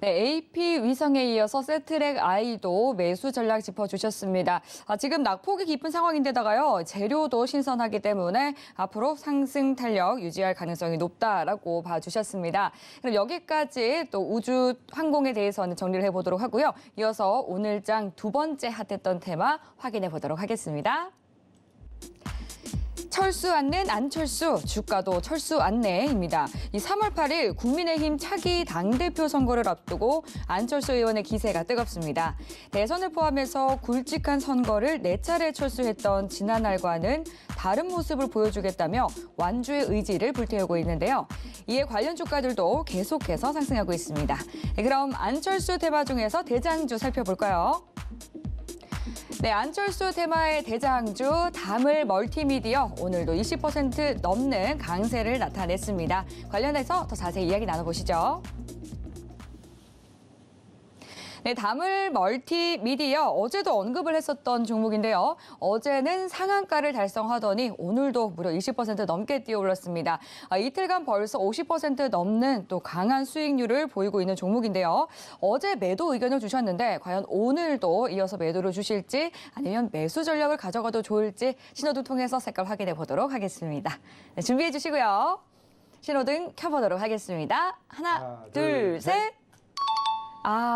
네, AP 위성에 이어서 세트랙 I도 매수 전략 짚어주셨습니다. 지금 낙폭이 깊은 상황인데다가요, 재료도 신선하기 때문에 앞으로 상승 탄력 유지할 가능성이 높다라고 봐주셨습니다. 그럼 여기까지 또 우주 항공에 대해서는 정리를 해보도록 하고요. 이어서 오늘장 두 번째 핫했던 테마 확인해 보도록 하겠습니다. 철수 않는 안철수, 주가도 철수 안내입니다. 이 3월 8일 국민의힘 차기 당대표 선거를 앞두고 안철수 의원의 기세가 뜨겁습니다. 대선을 포함해서 굵직한 선거를 4차례 철수했던 지난날과는 다른 모습을 보여주겠다며 완주의 의지를 불태우고 있는데요. 이에 관련 주가들도 계속해서 상승하고 있습니다. 그럼 안철수 테마 중에서 대장주 살펴볼까요? 네, 안철수 테마의 대장주 다물 멀티미디어 오늘도 20% 넘는 강세를 나타냈습니다. 관련해서 더 자세히 이야기 나눠보시죠. 네, 다물 멀티미디어 어제도 언급을 했었던 종목인데요. 어제는 상한가를 달성하더니 오늘도 무려 20% 넘게 뛰어올랐습니다. 이틀간 벌써 50% 넘는 또 강한 수익률을 보이고 있는 종목인데요. 어제 매도 의견을 주셨는데 과연 오늘도 이어서 매도를 주실지 아니면 매수 전략을 가져가도 좋을지 신호등 통해서 색깔 확인해 보도록 하겠습니다. 네, 준비해 주시고요. 신호등 켜보도록 하겠습니다. 하나, 둘, 셋.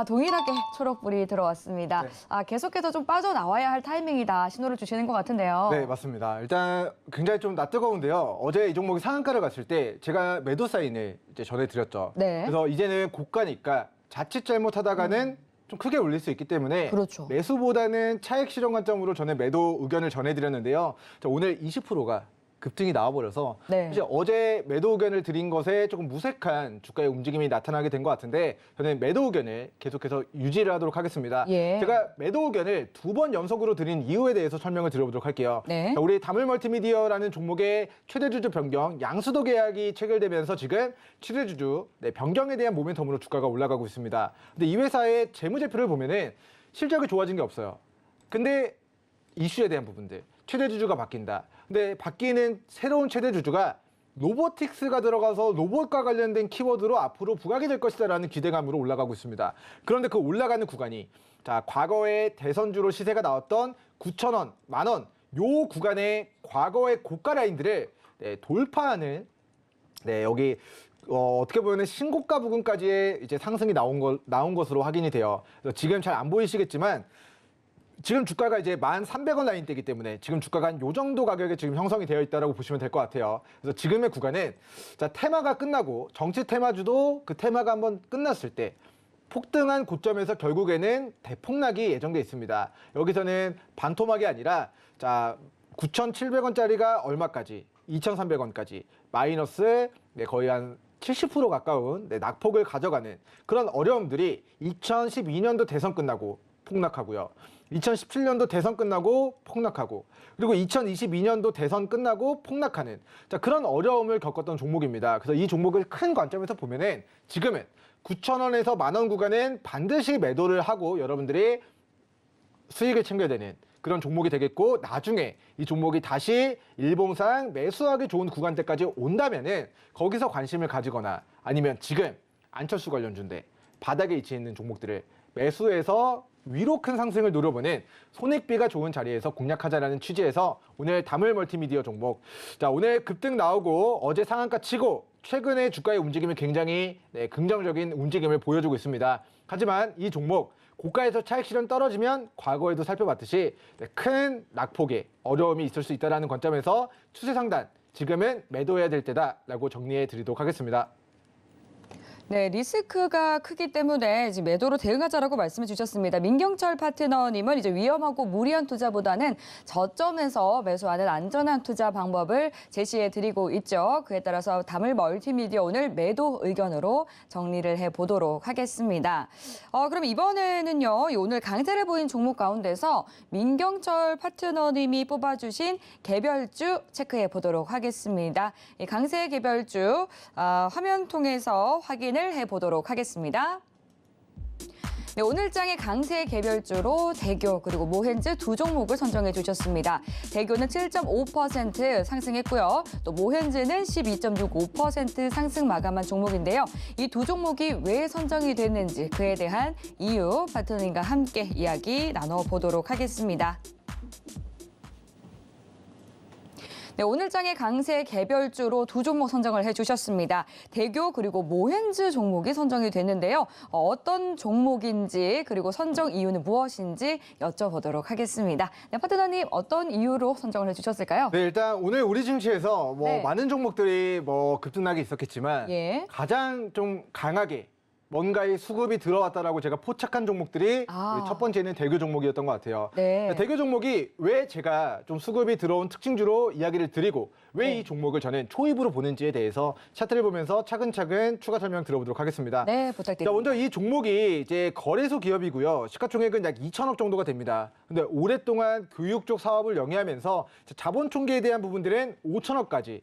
동일하게 초록불이 들어왔습니다. 네. 계속해서 좀 빠져나와야 할 타이밍이다 신호를 주시는 것 같은데요. 네, 맞습니다. 일단 굉장히 좀 낯뜨거운데요. 어제 이 종목이 상한가를 갔을 때 제가 매도 사인을 이제 전해드렸죠. 네. 그래서 이제는 고가니까 자칫 잘못하다가는 좀 크게 올릴 수 있기 때문에 그렇죠. 매수보다는 차익 실현 관점으로 전에 매도 의견을 전해드렸는데요. 자, 오늘 20%가 급등이 나와버려서 네. 이제 어제 매도 의견을 드린 것에 조금 무색한 주가의 움직임이 나타나게 된 것 같은데 저는 매도 의견을 계속해서 유지를 하도록 하겠습니다. 예. 제가 매도 의견을 2번 연속으로 드린 이유에 대해서 설명을 드려보도록 할게요. 네. 자, 우리 다물 멀티미디어라는 종목의 최대주주 변경, 양수도 계약이 체결되면서 지금 최대주주 변경에 대한 모멘텀으로 주가가 올라가고 있습니다. 근데 이 회사의 재무제표를 보면은 실적이 좋아진 게 없어요. 근데 이슈에 대한 부분들, 최대주주가 바뀐다. 근데 바뀌는 새로운 최대주주가 로보틱스가 들어가서 로봇과 관련된 키워드로 앞으로 부각이 될 것이다라는 기대감으로 올라가고 있습니다. 그런데 그 올라가는 구간이 자, 과거에 대선주로 시세가 나왔던 9,000원, 만원 요 구간의 과거의 고가 라인들을 돌파하는 여기 어떻게 보면 신고가 부근까지의 이제 상승이 나온 것으로 확인이 돼요. 그래서 지금 잘 안 보이시겠지만 지금 주가가 이제 1,300원 라인대이기 때문에 지금 주가가 한 요 정도 가격에 지금 형성이 되어 있다라고 보시면 될 것 같아요. 그래서 지금의 구간은 자, 테마가 끝나고 정치 테마주도 그 테마가 한번 끝났을 때 폭등한 고점에서 결국에는 대폭락이 예정돼 있습니다. 여기서는 반토막이 아니라 자, 9,700원짜리가 얼마까지 2,300원까지 마이너스 거의 한 70% 가까운 낙폭을 가져가는 그런 어려움들이 2012년도 대선 끝나고 폭락하고요. 2017년도 대선 끝나고 폭락하고 그리고 2022년도 대선 끝나고 폭락하는 자, 그런 어려움을 겪었던 종목입니다. 그래서 이 종목을 큰 관점에서 보면은 지금은 9,000원에서 만원 구간은 반드시 매도를 하고 여러분들이 수익을 챙겨야 되는 그런 종목이 되겠고 나중에 이 종목이 다시 일봉상 매수하기 좋은 구간대까지 온다면은 거기서 관심을 가지거나 아니면 지금 안철수 관련주인데 바닥에 위치해 있는 종목들을 매수해서 위로 큰 상승을 노려보는 손익비가 좋은 자리에서 공략하자라는 취지에서 오늘 다물 멀티미디어 종목. 자, 오늘 급등 나오고 어제 상한가 치고 최근에 주가의 움직임이 굉장히 긍정적인 움직임을 보여주고 있습니다. 하지만 이 종목 고가에서 차익 실현 떨어지면 과거에도 살펴봤듯이 큰 낙폭에 어려움이 있을 수 있다는 관점에서 추세 상단 지금은 매도해야 될 때다라고 정리해 드리도록 하겠습니다. 네, 리스크가 크기 때문에 이제 매도로 대응하자라고 말씀해 주셨습니다. 민경철 파트너님은 이제 위험하고 무리한 투자보다는 저점에서 매수하는 안전한 투자 방법을 제시해 드리고 있죠. 그에 따라서 다물 멀티미디어 오늘 매도 의견으로 정리를 해 보도록 하겠습니다. 그럼 이번에는요, 오늘 강세를 보인 종목 가운데서 민경철 파트너님이 뽑아주신 개별주 체크해 보도록 하겠습니다. 이 강세 개별주 화면 통해서 확인을 해보도록 하겠습니다. 네, 오늘 장의 강세 개별주로 대교 그리고 모헨즈 두 종목을 선정해 주셨습니다. 대교는 7.5% 상승했고요. 또 모헨즈는 12.65% 상승 마감한 종목인데요. 이 두 종목이 왜 선정이 됐는지 그에 대한 이유 파트너님과 함께 이야기 나눠보도록 하겠습니다. 네, 오늘 장의 강세 개별주로 두 종목 선정을 해주셨습니다. 대교 그리고 모헨즈 종목이 선정이 됐는데요. 어떤 종목인지 그리고 선정 이유는 무엇인지 여쭤보도록 하겠습니다. 네, 파트너님 어떤 이유로 선정을 해주셨을까요? 네, 일단 오늘 우리 증시에서 네. 많은 종목들이 급등락이 있었겠지만 예. 가장 좀 강하게 뭔가의 수급이 들어왔다라고 제가 포착한 종목들이 우리 첫 번째는 대교 종목이었던 것 같아요. 네. 대교 종목이 왜 제가 좀 수급이 들어온 특징주로 이야기를 드리고 왜 이 종목을 저는 초입으로 보는지에 대해서 차트를 보면서 차근차근 추가 설명 들어보도록 하겠습니다. 네, 자, 부탁드립니다. 먼저 이 종목이 이제 거래소 기업이고요. 시가총액은 약 2천억 정도가 됩니다. 근데 오랫동안 교육 쪽 사업을 영위하면서 자본 총계에 대한 부분들은 5천억까지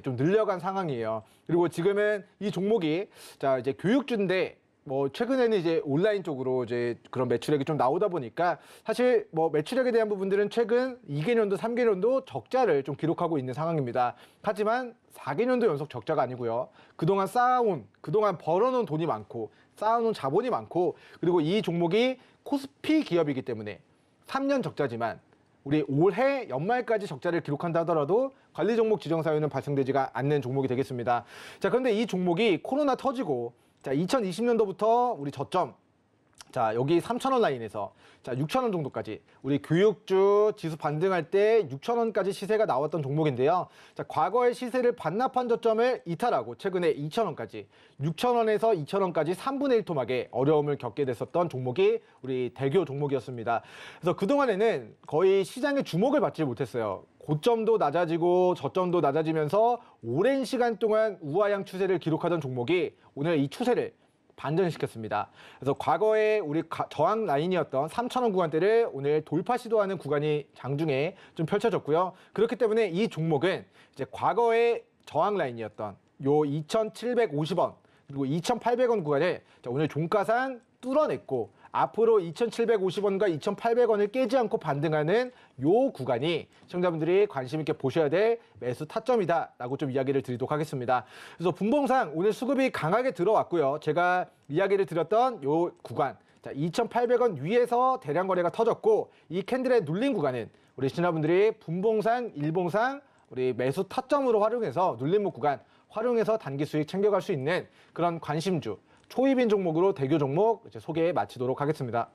좀 늘려간 상황이에요. 그리고 지금은 이 종목이 이제 교육주인데 최근에는 이제 온라인 쪽으로 이제 그런 매출액이 좀 나오다 보니까 사실 매출액에 대한 부분들은 최근 2개년도, 3개년도 적자를 좀 기록하고 있는 상황입니다. 하지만 4개년도 연속 적자가 아니고요. 그동안 그동안 벌어놓은 돈이 많고 쌓아놓은 자본이 많고 그리고 이 종목이 코스피 기업이기 때문에 3년 적자지만 우리 올해 연말까지 적자를 기록한다 하더라도 관리 종목 지정 사유는 발생되지가 않는 종목이 되겠습니다. 자, 그런데 이 종목이 코로나 터지고 2020년도부터 우리 저점 여기 3,000원 라인에서 6,000원 정도까지 우리 교육주 지수 반등할 때 6,000원까지 시세가 나왔던 종목인데요. 과거의 시세를 반납한 저점을 이탈하고 최근에 2,000원까지 6,000원에서 2,000원까지 3분의 1 토막에 어려움을 겪게 됐었던 종목이 우리 대교 종목이었습니다. 그래서 그동안에는 거의 시장의 주목을 받지 못했어요. 고점도 낮아지고 저점도 낮아지면서 오랜 시간 동안 우하향 추세를 기록하던 종목이 오늘 이 추세를 반전시켰습니다. 그래서 과거에 우리 저항 라인이었던 3,000원 구간대를 오늘 돌파 시도하는 구간이 장중에 좀 펼쳐졌고요. 그렇기 때문에 이 종목은 이제 과거의 저항 라인이었던 요 2,750원 그리고 2,800원 구간을 오늘 종가상 뚫어냈고 앞으로 2,750원과 2,800원을 깨지 않고 반등하는 요 구간이 시청자분들이 관심 있게 보셔야 될 매수 타점이다라고 좀 이야기를 드리도록 하겠습니다. 그래서 분봉상 오늘 수급이 강하게 들어왔고요. 제가 이야기를 드렸던 요 구간 2,800원 위에서 대량 거래가 터졌고 이 캔들에 눌린 구간은 우리 시청자분들이 분봉상, 일봉상 우리 매수 타점으로 활용해서 눌림목 구간 활용해서 단기 수익 챙겨갈 수 있는 그런 관심주 초입인 종목으로 대교 종목 소개 마치도록 하겠습니다.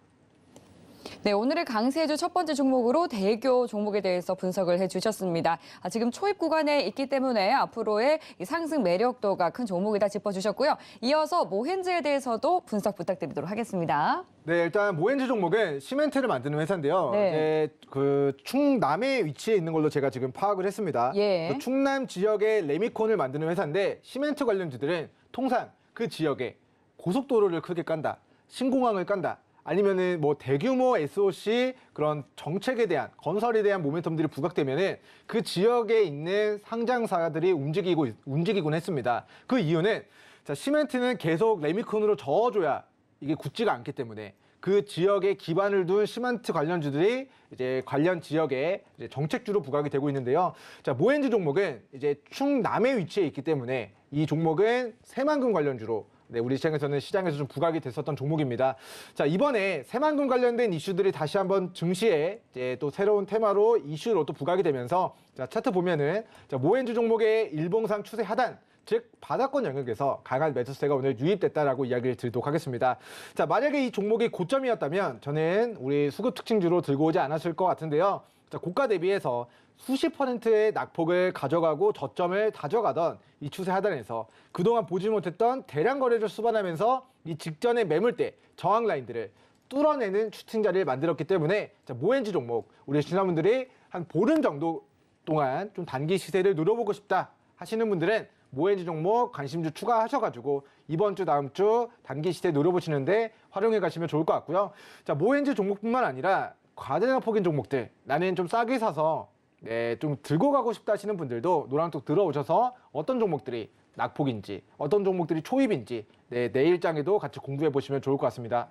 네, 오늘의 강세주 첫 번째 종목으로 대교 종목에 대해서 분석을 해주셨습니다. 지금 초입 구간에 있기 때문에 앞으로의 이 상승 매력도가 큰 종목이다 짚어주셨고요. 이어서 모헨즈에 대해서도 분석 부탁드리도록 하겠습니다. 네, 일단 모헨즈 종목은 시멘트를 만드는 회사인데요. 네. 이제 그 충남에 위치해 있는 걸로 제가 지금 파악을 했습니다. 예. 그 충남 지역의 레미콘을 만드는 회사인데 시멘트 관련주들은 통상 그 지역에 고속도로를 크게 깐다, 신공항을 깐다, 아니면은 대규모 SOC 그런 정책에 대한 건설에 대한 모멘텀들이 부각되면은 그 지역에 있는 상장사들이 움직이곤 했습니다. 그 이유는 시멘트는 계속 레미콘으로 저어줘야 이게 굳지가 않기 때문에 그 지역에 기반을 둔 시멘트 관련주들이 이제 관련 지역의 이제 정책주로 부각이 되고 있는데요. 자, 모엔지 종목은 이제 충남에 위치해 있기 때문에 이 종목은 새만금 관련주로 우리 시장에서는 좀 부각이 됐었던 종목입니다. 자, 이번에 새만금 관련된 이슈들이 다시 한번 증시에 이제 또 새로운 테마로 이슈로 또 부각이 되면서 자, 차트 보면은 자, 모엔지 종목의 일봉상 추세 하단, 즉 바닥권 영역에서 강한 매수세가 오늘 유입됐다라고 이야기를 드리도록 하겠습니다. 자, 만약에 이 종목이 고점이었다면 저는 우리 수급 특징주로 들고 오지 않았을 것 같은데요. 자, 고가 대비해서 수십 %의 낙폭을 가져가고 저점을 다져가던 이 추세 하단에서 그동안 보지 못했던 대량 거래를 수반하면서 이 직전의 매물대, 저항 라인들을 뚫어내는 슈팅 자리를 만들었기 때문에 자, 모엔지 종목, 우리 시청자분들이 한 보름 정도 동안 좀 단기 시세를 누려보고 싶다 하시는 분들은 모엔지 종목 관심주 추가하셔가지고 이번 주, 다음 주 단기 시세 노려보시는데 활용해 가시면 좋을 것 같고요. 자, 모엔지 종목뿐만 아니라 과대낙폭인 종목들, 나는 좀 싸게 사서 좀 들고 가고 싶다 하시는 분들도 노랑톡 들어오셔서 어떤 종목들이 낙폭인지, 어떤 종목들이 초입인지 내일장에도 같이 공부해 보시면 좋을 것 같습니다.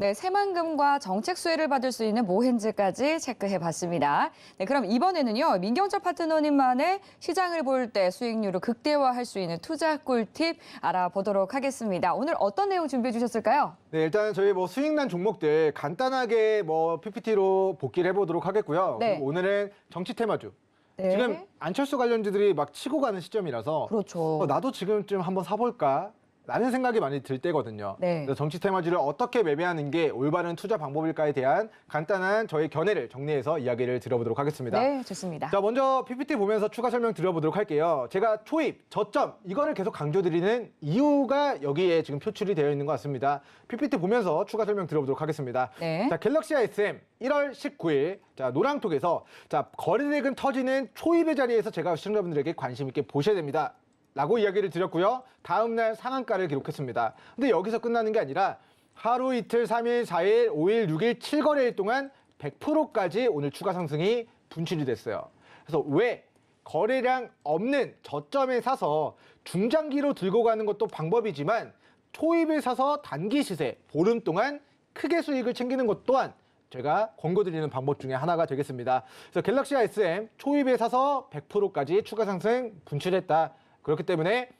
네, 새만금과 정책 수혜를 받을 수 있는 모헨즈까지 체크해봤습니다. 네, 그럼 이번에는요, 민경철 파트너님만의 시장을 볼 때 수익률을 극대화할 수 있는 투자 꿀팁 알아보도록 하겠습니다. 오늘 어떤 내용 준비해 주셨을까요? 네, 일단 저희 수익난 종목들 간단하게 PPT로 복기를 해보도록 하겠고요. 네. 그리고 오늘은 정치 테마주. 네. 지금 안철수 관련주들이 막 치고 가는 시점이라서 그렇죠. 나도 지금쯤 한번 사볼까? 라는 생각이 많이 들 때거든요. 네. 그래서 정치 테마주를 어떻게 매매하는 게 올바른 투자 방법일까에 대한 간단한 저희 견해를 정리해서 이야기를 드려보도록 하겠습니다. 네, 좋습니다. 자, 먼저 PPT 보면서 추가 설명 드려보도록 할게요. 제가 초입, 저점 이거를 계속 강조드리는 이유가 여기에 지금 표출이 되어 있는 것 같습니다. PPT 보면서 추가 설명 드려보도록 하겠습니다. 네. 자, 갤럭시 ISM 1월 19일 자, 노랑톡에서 자, 거래대금 터지는 초입의 자리에서 제가 시청자분들에게 관심 있게 보셔야 됩니다. 라고 이야기를 드렸고요. 다음날 상한가를 기록했습니다. 근데 여기서 끝나는 게 아니라 하루 이틀, 3일, 4일, 5일, 6일, 7거래일 동안 100%까지 오늘 추가 상승이 분출이 됐어요. 그래서 왜 거래량 없는 저점에 사서 중장기로 들고 가는 것도 방법이지만 초입을 사서 단기 시세, 보름 동안 크게 수익을 챙기는 것 또한 제가 권고드리는 방법 중에 하나가 되겠습니다. 그래서 갤럭시 ISM 초입에 사서 100%까지 추가 상승 분출했다. 그렇기 때문에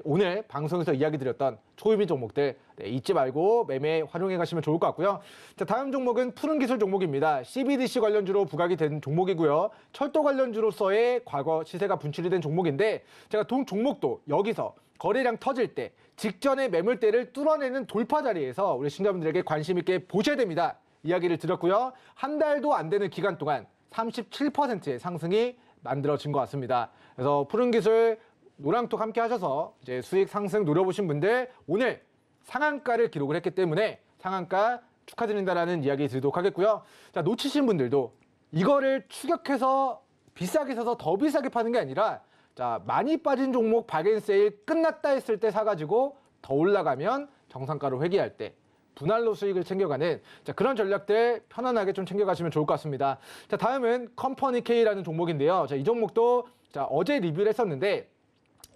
오늘 방송에서 이야기 드렸던 초입인 종목들 잊지 말고 매매 활용해 가시면 좋을 것 같고요. 자, 다음 종목은 푸른 기술 종목입니다. CBDC 관련주로 부각이 된 종목이고요. 철도 관련주로서의 과거 시세가 분출이 된 종목인데 제가 동 종목도 여기서 거래량 터질 때 직전의 매물대를 뚫어내는 돌파 자리에서 우리 시청자분들에게 관심 있게 보셔야 됩니다. 이야기를 드렸고요. 한 달도 안 되는 기간 동안 37%의 상승이 만들어진 것 같습니다. 그래서 푸른 기술 노랑톡 함께 하셔서 이제 수익 상승 노려보신 분들 오늘 상한가를 기록을 했기 때문에 상한가 축하드린다라는 이야기 드리도록 하겠고요. 자, 놓치신 분들도 이거를 추격해서 비싸게 사서 더 비싸게 파는 게 아니라 자, 많이 빠진 종목 박앤세일 끝났다 했을 때 사가지고 더 올라가면 정상가로 회귀할 때 분할로 수익을 챙겨가는 자, 그런 전략들 편안하게 좀 챙겨가시면 좋을 것 같습니다. 자, 다음은 컴퍼니 K라는 종목인데요. 자, 이 종목도 자, 어제 리뷰를 했었는데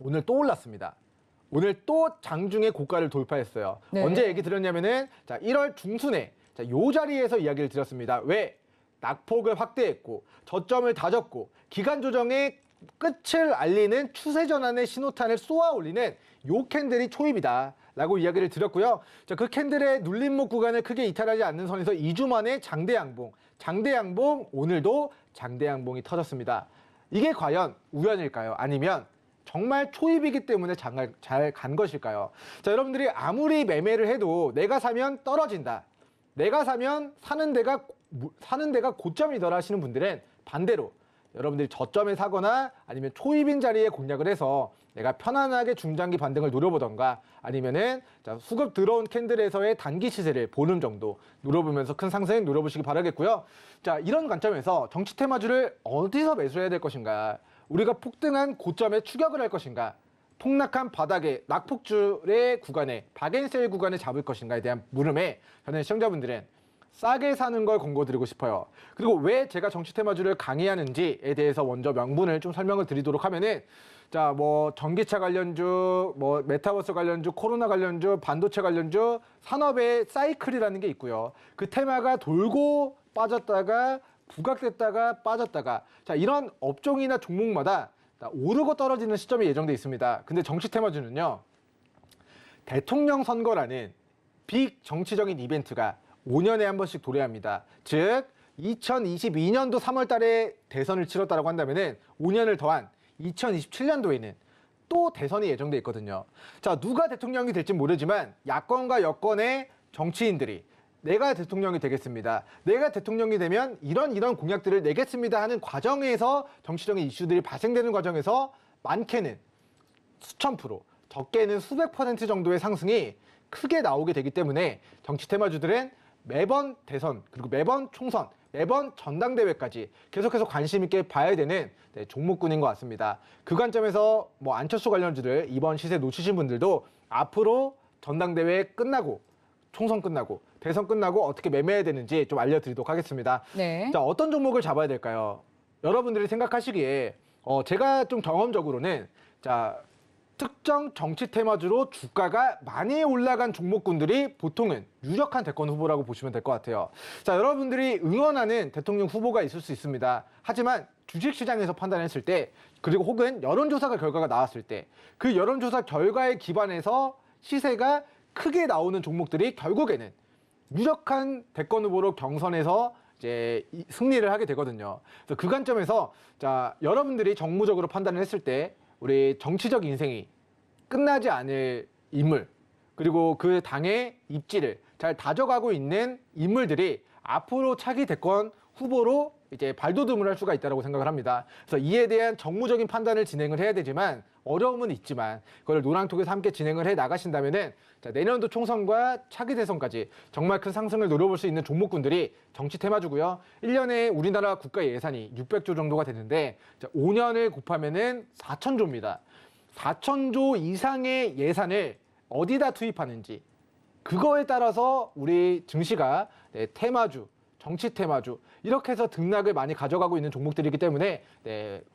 오늘 또 올랐습니다. 오늘 또 장중에 고가를 돌파했어요. 네. 언제 얘기 드렸냐면은 자, 1월 중순에 자, 요 자리에서 이야기를 드렸습니다. 왜? 낙폭을 확대했고 저점을 다졌고 기간 조정의 끝을 알리는 추세 전환의 신호탄을 쏘아 올리는 요 캔들이 초입이다. 라고 이야기를 드렸고요. 자, 그 캔들의 눌림목 구간을 크게 이탈하지 않는 선에서 2주 만에 장대 양봉 오늘도 장대 양봉이 터졌습니다. 이게 과연 우연일까요? 아니면 정말 초입이기 때문에 잘 간 것일까요? 자, 여러분들이 아무리 매매를 해도 내가 사면 떨어진다. 내가 사면 사는 데가 고점이더라 하시는 분들은 반대로 여러분들이 저점에 사거나 아니면 초입인 자리에 공략을 해서 내가 편안하게 중장기 반등을 노려보던가 아니면은 자, 수급 들어온 캔들에서의 단기 시세를 보름 정도 노려보면서 큰 상승 노려보시기 바라겠고요. 자, 이런 관점에서 정치 테마주를 어디서 매수해야 될 것인가? 우리가 폭등한 고점에 추격을 할 것인가? 폭락한 바닥에 낙폭줄의 구간에 박앤셀 구간에 잡을 것인가에 대한 물음에 저는 시청자분들은 싸게 사는 걸 권고드리고 싶어요. 그리고 왜 제가 정치 테마주를 강의하는지에 대해서 먼저 명분을 좀 설명을 드리도록 하면은, 자, 뭐 전기차 관련주, 뭐 메타버스 관련주, 코로나 관련주, 반도체 관련주, 산업의 사이클이라는 게 있고요. 그 테마가 돌고 빠졌다가 부각됐다가 빠졌다가, 자, 이런 업종이나 종목마다 오르고 떨어지는 시점이 예정돼 있습니다. 근데 정치 테마주는요, 대통령 선거라는 빅 정치적인 이벤트가 5년에 한 번씩 도래합니다. 즉 2022년도 3월 달에 대선을 치렀다고 한다면은 5년을 더한 2027년도에는 또 대선이 예정돼 있거든요. 자, 누가 대통령이 될지 모르지만 야권과 여권의 정치인들이 내가 대통령이 되겠습니다, 내가 대통령이 되면 이런 공약들을 내겠습니다 하는 과정에서 정치적인 이슈들이 발생되는 과정에서 많게는 수천 프로, 적게는 수백 퍼센트 정도의 상승이 크게 나오게 되기 때문에 정치 테마주들은 매번 대선, 그리고 매번 총선, 매번 전당대회까지 계속해서 관심 있게 봐야 되는 종목군인 것 같습니다. 그 관점에서 뭐 안철수 관련주들 이번 시세 놓치신 분들도 앞으로 전당대회 끝나고 총선 끝나고 대선 끝나고 어떻게 매매해야 되는지 좀 알려드리도록 하겠습니다. 네. 자, 어떤 종목을 잡아야 될까요? 여러분들이 생각하시기에 제가 좀 경험적으로는, 자, 특정 정치 테마주로 주가가 많이 올라간 종목군들이 보통은 유력한 대권 후보라고 보시면 될 것 같아요. 자, 여러분들이 응원하는 대통령 후보가 있을 수 있습니다. 하지만 주식시장에서 판단했을 때, 그리고 혹은 여론조사 결과가 나왔을 때, 그 여론조사 결과에 기반해서 시세가 크게 나오는 종목들이 결국에는 유력한 대권 후보로 경선에서 이제 승리를 하게 되거든요. 그래서 그 관점에서, 자, 여러분들이 정무적으로 판단을 했을 때 우리 정치적 인생이 끝나지 않을 인물, 그리고 그 당의 입지를 잘 다져가고 있는 인물들이 앞으로 차기 대권 후보로 이제 발돋움을 할 수가 있다고 생각을 합니다. 그래서 이에 대한 정무적인 판단을 진행을 해야 되지만, 어려움은 있지만 그걸 노랑톡에서 함께 진행을 해 나가신다면은, 자, 내년도 총선과 차기 대선까지 정말 큰 상승을 노려볼 수 있는 종목군들이 정치 테마주고요. 1년에 우리나라 국가 예산이 600조 정도가 되는데, 자, 5년을 곱하면은 4천조입니다. 4천조 이상의 예산을 어디다 투입하는지, 그거에 따라서 우리 증시가 테마주, 정치 테마주 이렇게 해서 등락을 많이 가져가고 있는 종목들이기 때문에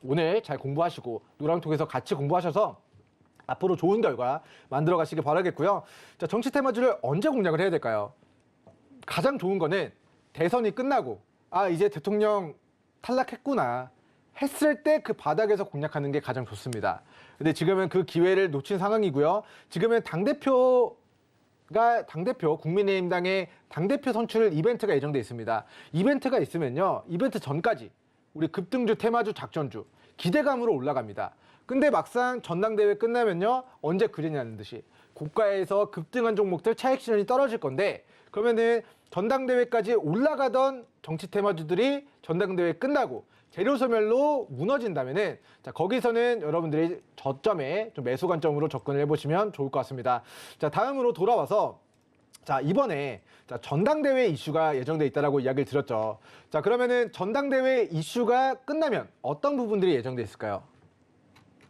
오늘 잘 공부하시고 노랑톡에서 같이 공부하셔서 앞으로 좋은 결과 만들어 가시길 바라겠고요. 자, 정치 테마주를 언제 공략을 해야 될까요? 가장 좋은 거는 대선이 끝나고, 아, 이제 대통령 탈락했구나 했을 때 그 바닥에서 공략하는 게 가장 좋습니다. 근데 지금은 그 기회를 놓친 상황이고요. 지금은 당대표, 국민의힘당의 당대표 선출 이벤트가 예정돼 있습니다. 이벤트가 있으면요, 이벤트 전까지 우리 급등주, 테마주, 작전주 기대감으로 올라갑니다. 근데 막상 전당대회 끝나면요, 언제 그랬냐는 듯이 고가에서 급등한 종목들 차익 실현이 떨어질 건데, 그러면은 전당대회까지 올라가던 정치 테마주들이 전당대회 끝나고 재료 소멸로 무너진다면은, 자, 거기서는 여러분들이 저점에 좀 매수 관점으로 접근을 해보시면 좋을 것 같습니다. 자, 다음으로 돌아와서, 자, 이번에 전당대회 이슈가 예정돼 있다라고 이야기를 드렸죠. 자, 그러면은 전당대회 이슈가 끝나면 어떤 부분들이 예정돼 있을까요?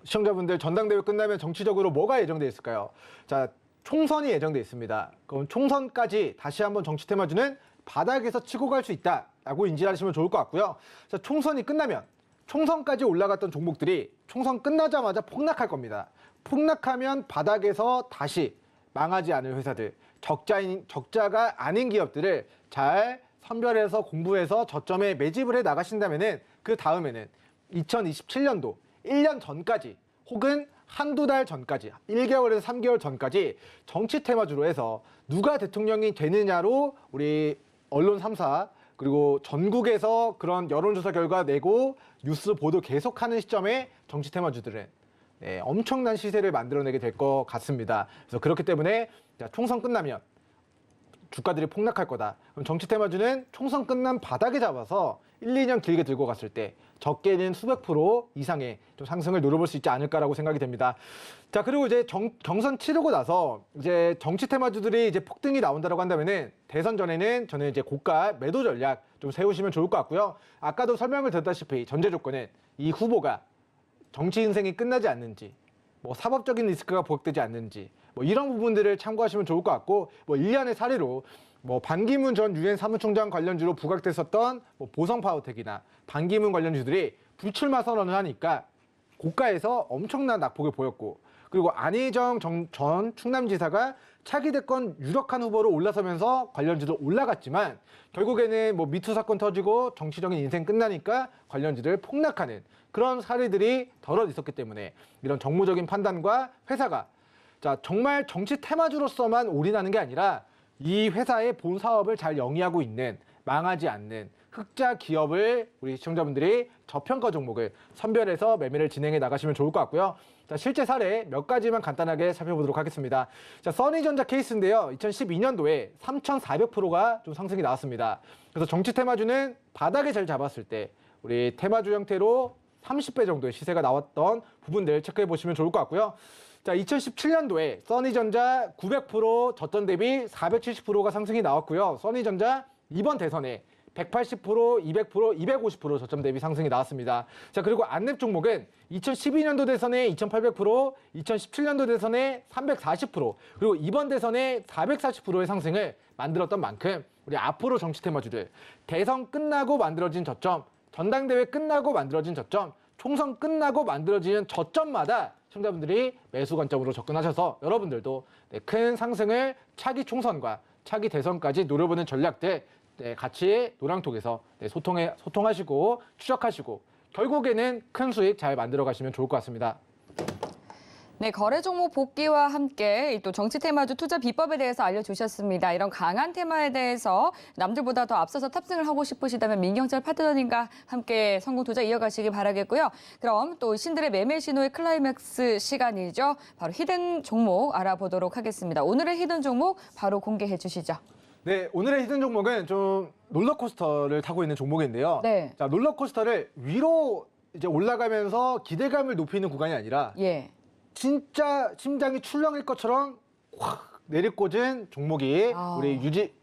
시청자분들, 전당대회 끝나면 정치적으로 뭐가 예정돼 있을까요? 자, 총선이 예정돼 있습니다. 그럼 총선까지 다시 한번 정치 테마주는 바닥에서 치고 갈 수 있다라고 인지하시면 좋을 것 같고요. 자, 총선이 끝나면 총선까지 올라갔던 종목들이 총선 끝나자마자 폭락할 겁니다. 폭락하면 바닥에서 다시 망하지 않을 회사들, 적자가 아닌 기업들을 잘 선별해서 공부해서 저점에 매집을 해 나가신다면은, 그 다음에는 2027년도 1년 전까지 혹은 한두 달 전까지, 1개월에서 3개월 전까지 정치 테마주로 해서 누가 대통령이 되느냐로 우리 언론 3사 그리고 전국에서 그런 여론조사 결과 내고 뉴스 보도 계속하는 시점에 정치 테마주들은 엄청난 시세를 만들어내게 될 것 같습니다. 그래서 그렇기 때문에, 자, 총선 끝나면 주가들이 폭락할 거다. 그럼 정치 테마주는 총선 끝난 바닥에 잡아서 1, 2년 길게 들고 갔을 때 적게는 수백 프로 이상의 좀 상승을 노려볼 수 있지 않을까라고 생각이 됩니다. 자, 그리고 이제 경선 치르고 나서 이제 정치 테마주들이 이제 폭등이 나온다라고 한다면은, 대선 전에는 저는 이제 고가 매도 전략 좀 세우시면 좋을 것 같고요. 아까도 설명을 드렸다시피 전제 조건은 이 후보가 정치 인생이 끝나지 않는지, 뭐 사법적인 리스크가 부각되지 않는지, 뭐 이런 부분들을 참고하시면 좋을 것 같고, 뭐 일련의 사례로 뭐 반기문 전 유엔 사무총장 관련주로 부각됐었던 뭐 보성파워텍이나 반기문 관련주들이 불출마 선언을 하니까 고가에서 엄청난 낙폭을 보였고, 그리고 안희정 전 충남지사가 차기 대권 유력한 후보로 올라서면서 관련주도 올라갔지만 결국에는 뭐 미투 사건 터지고 정치적인 인생 끝나니까 관련주들 폭락하는 그런 사례들이 덜어 있었기 때문에 이런 정무적인 판단과 회사가 자 정말 정치 테마주로서만 올인하는 게 아니라 이 회사의 본 사업을 잘 영위하고 있는 망하지 않는 흑자 기업을 우리 시청자분들이 저평가 종목을 선별해서 매매를 진행해 나가시면 좋을 것 같고요. 자, 실제 사례 몇 가지만 간단하게 살펴보도록 하겠습니다. 자, 써니전자 케이스인데요. 2012년도에 3,400%가 좀 상승이 나왔습니다. 그래서 정치 테마주는 바닥에 잘 잡았을 때 우리 테마주 형태로 30배 정도의 시세가 나왔던 부분들 체크해 보시면 좋을 것 같고요. 자, 2017년도에 써니전자 900% 저점 대비 470%가 상승이 나왔고요. 써니전자 이번 대선에 180%, 200%, 250% 저점 대비 상승이 나왔습니다. 자, 그리고 안랩 종목은 2012년도 대선에 2800%, 2017년도 대선에 340%, 그리고 이번 대선에 440%의 상승을 만들었던 만큼 우리 앞으로 정치 테마주들 대선 끝나고 만들어진 저점, 전당대회 끝나고 만들어진 저점, 총선 끝나고 만들어지는 저점마다 시청자분들이 매수 관점으로 접근하셔서 여러분들도 큰 상승을 차기 총선과 차기 대선까지 노려보는 전략들 같이 노랑톡에서 소통하시고 추적하시고 결국에는 큰 수익 잘 만들어 가시면 좋을 것 같습니다. 네, 거래 종목 복귀와 함께 또 정치 테마주 투자 비법에 대해서 알려주셨습니다. 이런 강한 테마에 대해서 남들보다 더 앞서서 탑승을 하고 싶으시다면 민경철 파트너님과 함께 성공 투자 이어가시기 바라겠고요. 그럼 또 신들의 매매 신호의 클라이맥스 시간이죠. 바로 히든 종목 알아보도록 하겠습니다. 오늘의 히든 종목 바로 공개해 주시죠. 네, 오늘의 히든 종목은 좀 롤러코스터를 타고 있는 종목인데요. 네. 자, 롤러코스터를 위로 이제 올라가면서 기대감을 높이는 구간이 아니라 예. 진짜 심장이 출렁일 것처럼 확 내리꽂은 종목이 우리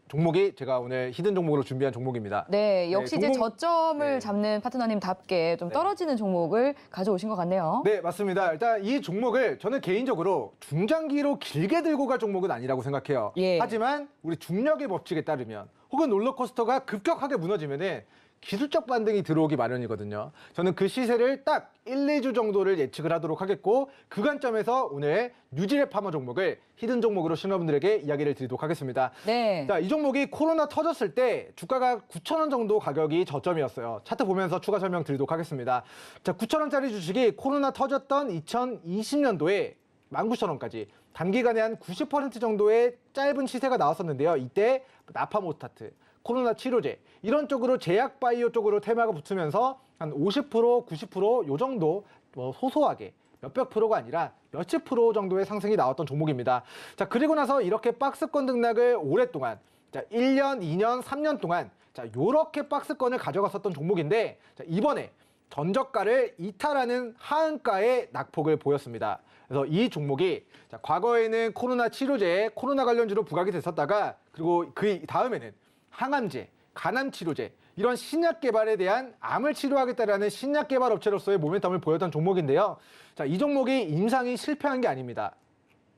종목이 제가 오늘 히든 종목으로 준비한 종목입니다. 네, 역시 이제 저점을 네. 잡는 파트너님답게 좀 떨어지는 종목을 가져오신 것 같네요. 네, 맞습니다. 일단 이 종목을 저는 개인적으로 중장기로 길게 들고 갈 종목은 아니라고 생각해요. 예. 하지만 우리 중력의 법칙에 따르면 혹은 롤러코스터가 급격하게 무너지면은 기술적 반등이 들어오기 마련이거든요. 저는 그 시세를 딱 1, 2주 정도를 예측을 하도록 하겠고 그 관점에서 오늘 뉴질의 파머 종목을 히든 종목으로 시청자분들에게 이야기를 드리도록 하겠습니다. 네. 자, 이 종목이 코로나 터졌을 때 주가가 9,000원 정도 가격이 저점이었어요. 차트 보면서 추가 설명 드리도록 하겠습니다. 자, 9,000원짜리 주식이 코로나 터졌던 2020년도에 19,000원까지 단기간에 한 90% 정도의 짧은 시세가 나왔었는데요. 이때 나파모스타트, 코로나 치료제 이런 쪽으로 제약 바이오 쪽으로 테마가 붙으면서 한 50%, 90%요 정도 뭐 소소하게 몇백 프로가 아니라 몇십 프로 정도의 상승이 나왔던 종목입니다. 자, 그리고 나서 이렇게 박스권 등락을 오랫동안 자, 1년, 2년, 3년 동안 자, 요렇게 박스권을 가져갔었던 종목인데 자, 이번에 전저가를 이탈하는 하한가의 낙폭을 보였습니다. 그래서 이 종목이 자, 과거에는 코로나 치료제, 코로나 관련주로 부각이 됐었다가 그리고 그 다음에는 항암제, 간암치료제 이런 신약 개발에 대한 암을 치료하겠다라는 신약 개발 업체로서의 모멘텀을 보였던 종목인데요. 자, 이 종목이 임상이 실패한 게 아닙니다.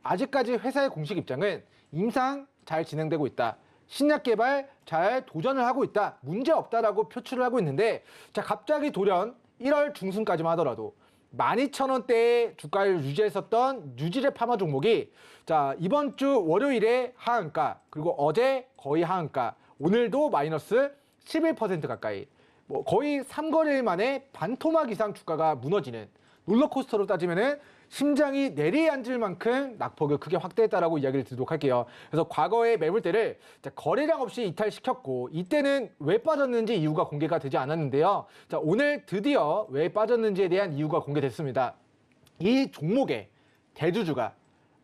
아직까지 회사의 공식 입장은 임상 잘 진행되고 있다. 신약 개발 잘 도전을 하고 있다. 문제 없다라고 표출을 하고 있는데 자, 갑자기 돌연 1월 중순까지만 하더라도 12,000원대의 주가를 유지했었던 뉴질의 파마 종목이 자, 이번 주 월요일에 하한가 그리고 어제 거의 하한가 오늘도 마이너스 11% 가까이 뭐 거의 3거래일 만에 반토막 이상 주가가 무너지는 롤러코스터로 따지면은 심장이 내리앉을 만큼 낙폭을 크게 확대했다라고 이야기를 드리도록 할게요. 그래서 과거의 매물대를 거래량 없이 이탈시켰고 이때는 왜 빠졌는지 이유가 공개가 되지 않았는데요. 자, 오늘 드디어 왜 빠졌는지에 대한 이유가 공개됐습니다. 이 종목의 대주주가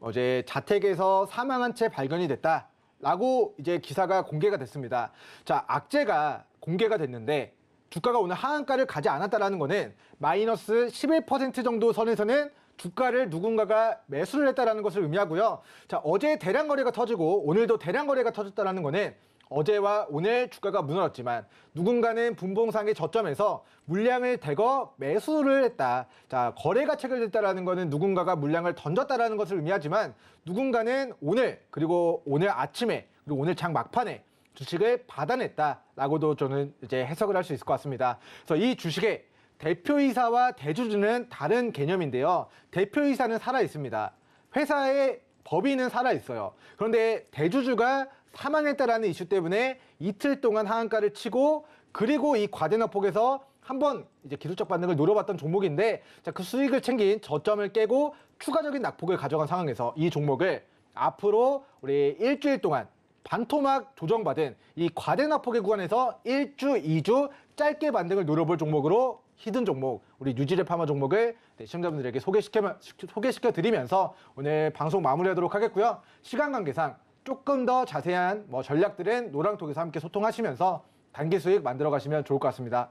어제 자택에서 사망한 채 발견이 됐다라고 이제 기사가 공개가 됐습니다. 자, 악재가 공개가 됐는데 주가가 오늘 하한가를 가지 않았다라는 거는 마이너스 11% 정도 선에서는 주가를 누군가가 매수를 했다라는 것을 의미하고요. 자, 어제 대량 거래가 터지고 오늘도 대량 거래가 터졌다라는 거는 어제와 오늘 주가가 무너졌지만 누군가는 분봉상의 저점에서 물량을 대거 매수를 했다. 자, 거래가 체결됐다라는 거는 누군가가 물량을 던졌다라는 것을 의미하지만 누군가는 오늘 그리고 오늘 아침에 그리고 오늘 장 막판에 주식을 받아냈다라고도 저는 이제 해석을 할 수 있을 것 같습니다. 그래서 이 주식의 대표이사와 대주주는 다른 개념인데요. 대표이사는 살아 있습니다. 회사의 법인은 살아 있어요. 그런데 대주주가 사망했다라는 이슈 때문에 이틀 동안 하한가를 치고 그리고 이 과대납폭에서 한번 이제 기술적 반등을 노려봤던 종목인데 그 수익을 챙긴 저점을 깨고 추가적인 낙폭을 가져간 상황에서 이 종목을 앞으로 우리 일주일 동안 반토막 조정받은 이 과대납폭의 구간에서 1주, 2주 짧게 반등을 노려볼 종목으로 히든 종목, 우리 뉴질의 파마 종목을 시청자분들에게 소개시켜 드리면서 오늘 방송 마무리하도록 하겠고요. 시간 관계상 조금 더 자세한 전략들은 노랑톡에서 함께 소통하시면서 단기 수익 만들어 가시면 좋을 것 같습니다.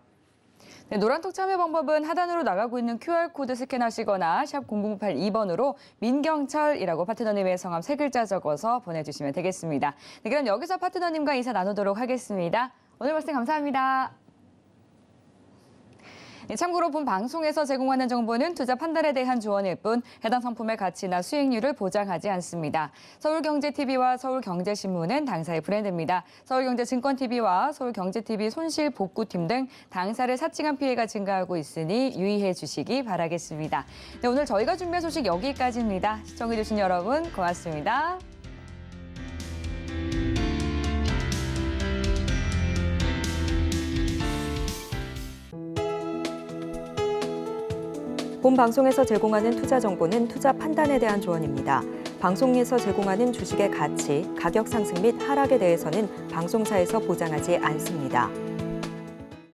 네, 노란톡 참여 방법은 하단으로 나가고 있는 QR코드 스캔하시거나 샵 0082번으로 민경철이라고 파트너님의 성함 3글자 적어서 보내주시면 되겠습니다. 네, 그럼 여기서 파트너님과 인사 나누도록 하겠습니다. 오늘 말씀 감사합니다. 네, 참고로 본 방송에서 제공하는 정보는 투자 판단에 대한 조언일 뿐 해당 상품의 가치나 수익률을 보장하지 않습니다. 서울경제TV와 서울경제신문은 당사의 브랜드입니다. 서울경제증권TV와 서울경제TV 손실복구팀 등 당사를 사칭한 피해가 증가하고 있으니 유의해 주시기 바라겠습니다. 네, 오늘 저희가 준비한 소식 여기까지입니다. 시청해주신 여러분 고맙습니다. 본 방송에서 제공하는 투자 정보는 투자 판단에 대한 조언입니다. 방송에서 제공하는 주식의 가치, 가격 상승 및 하락에 대해서는 방송사에서 보장하지 않습니다.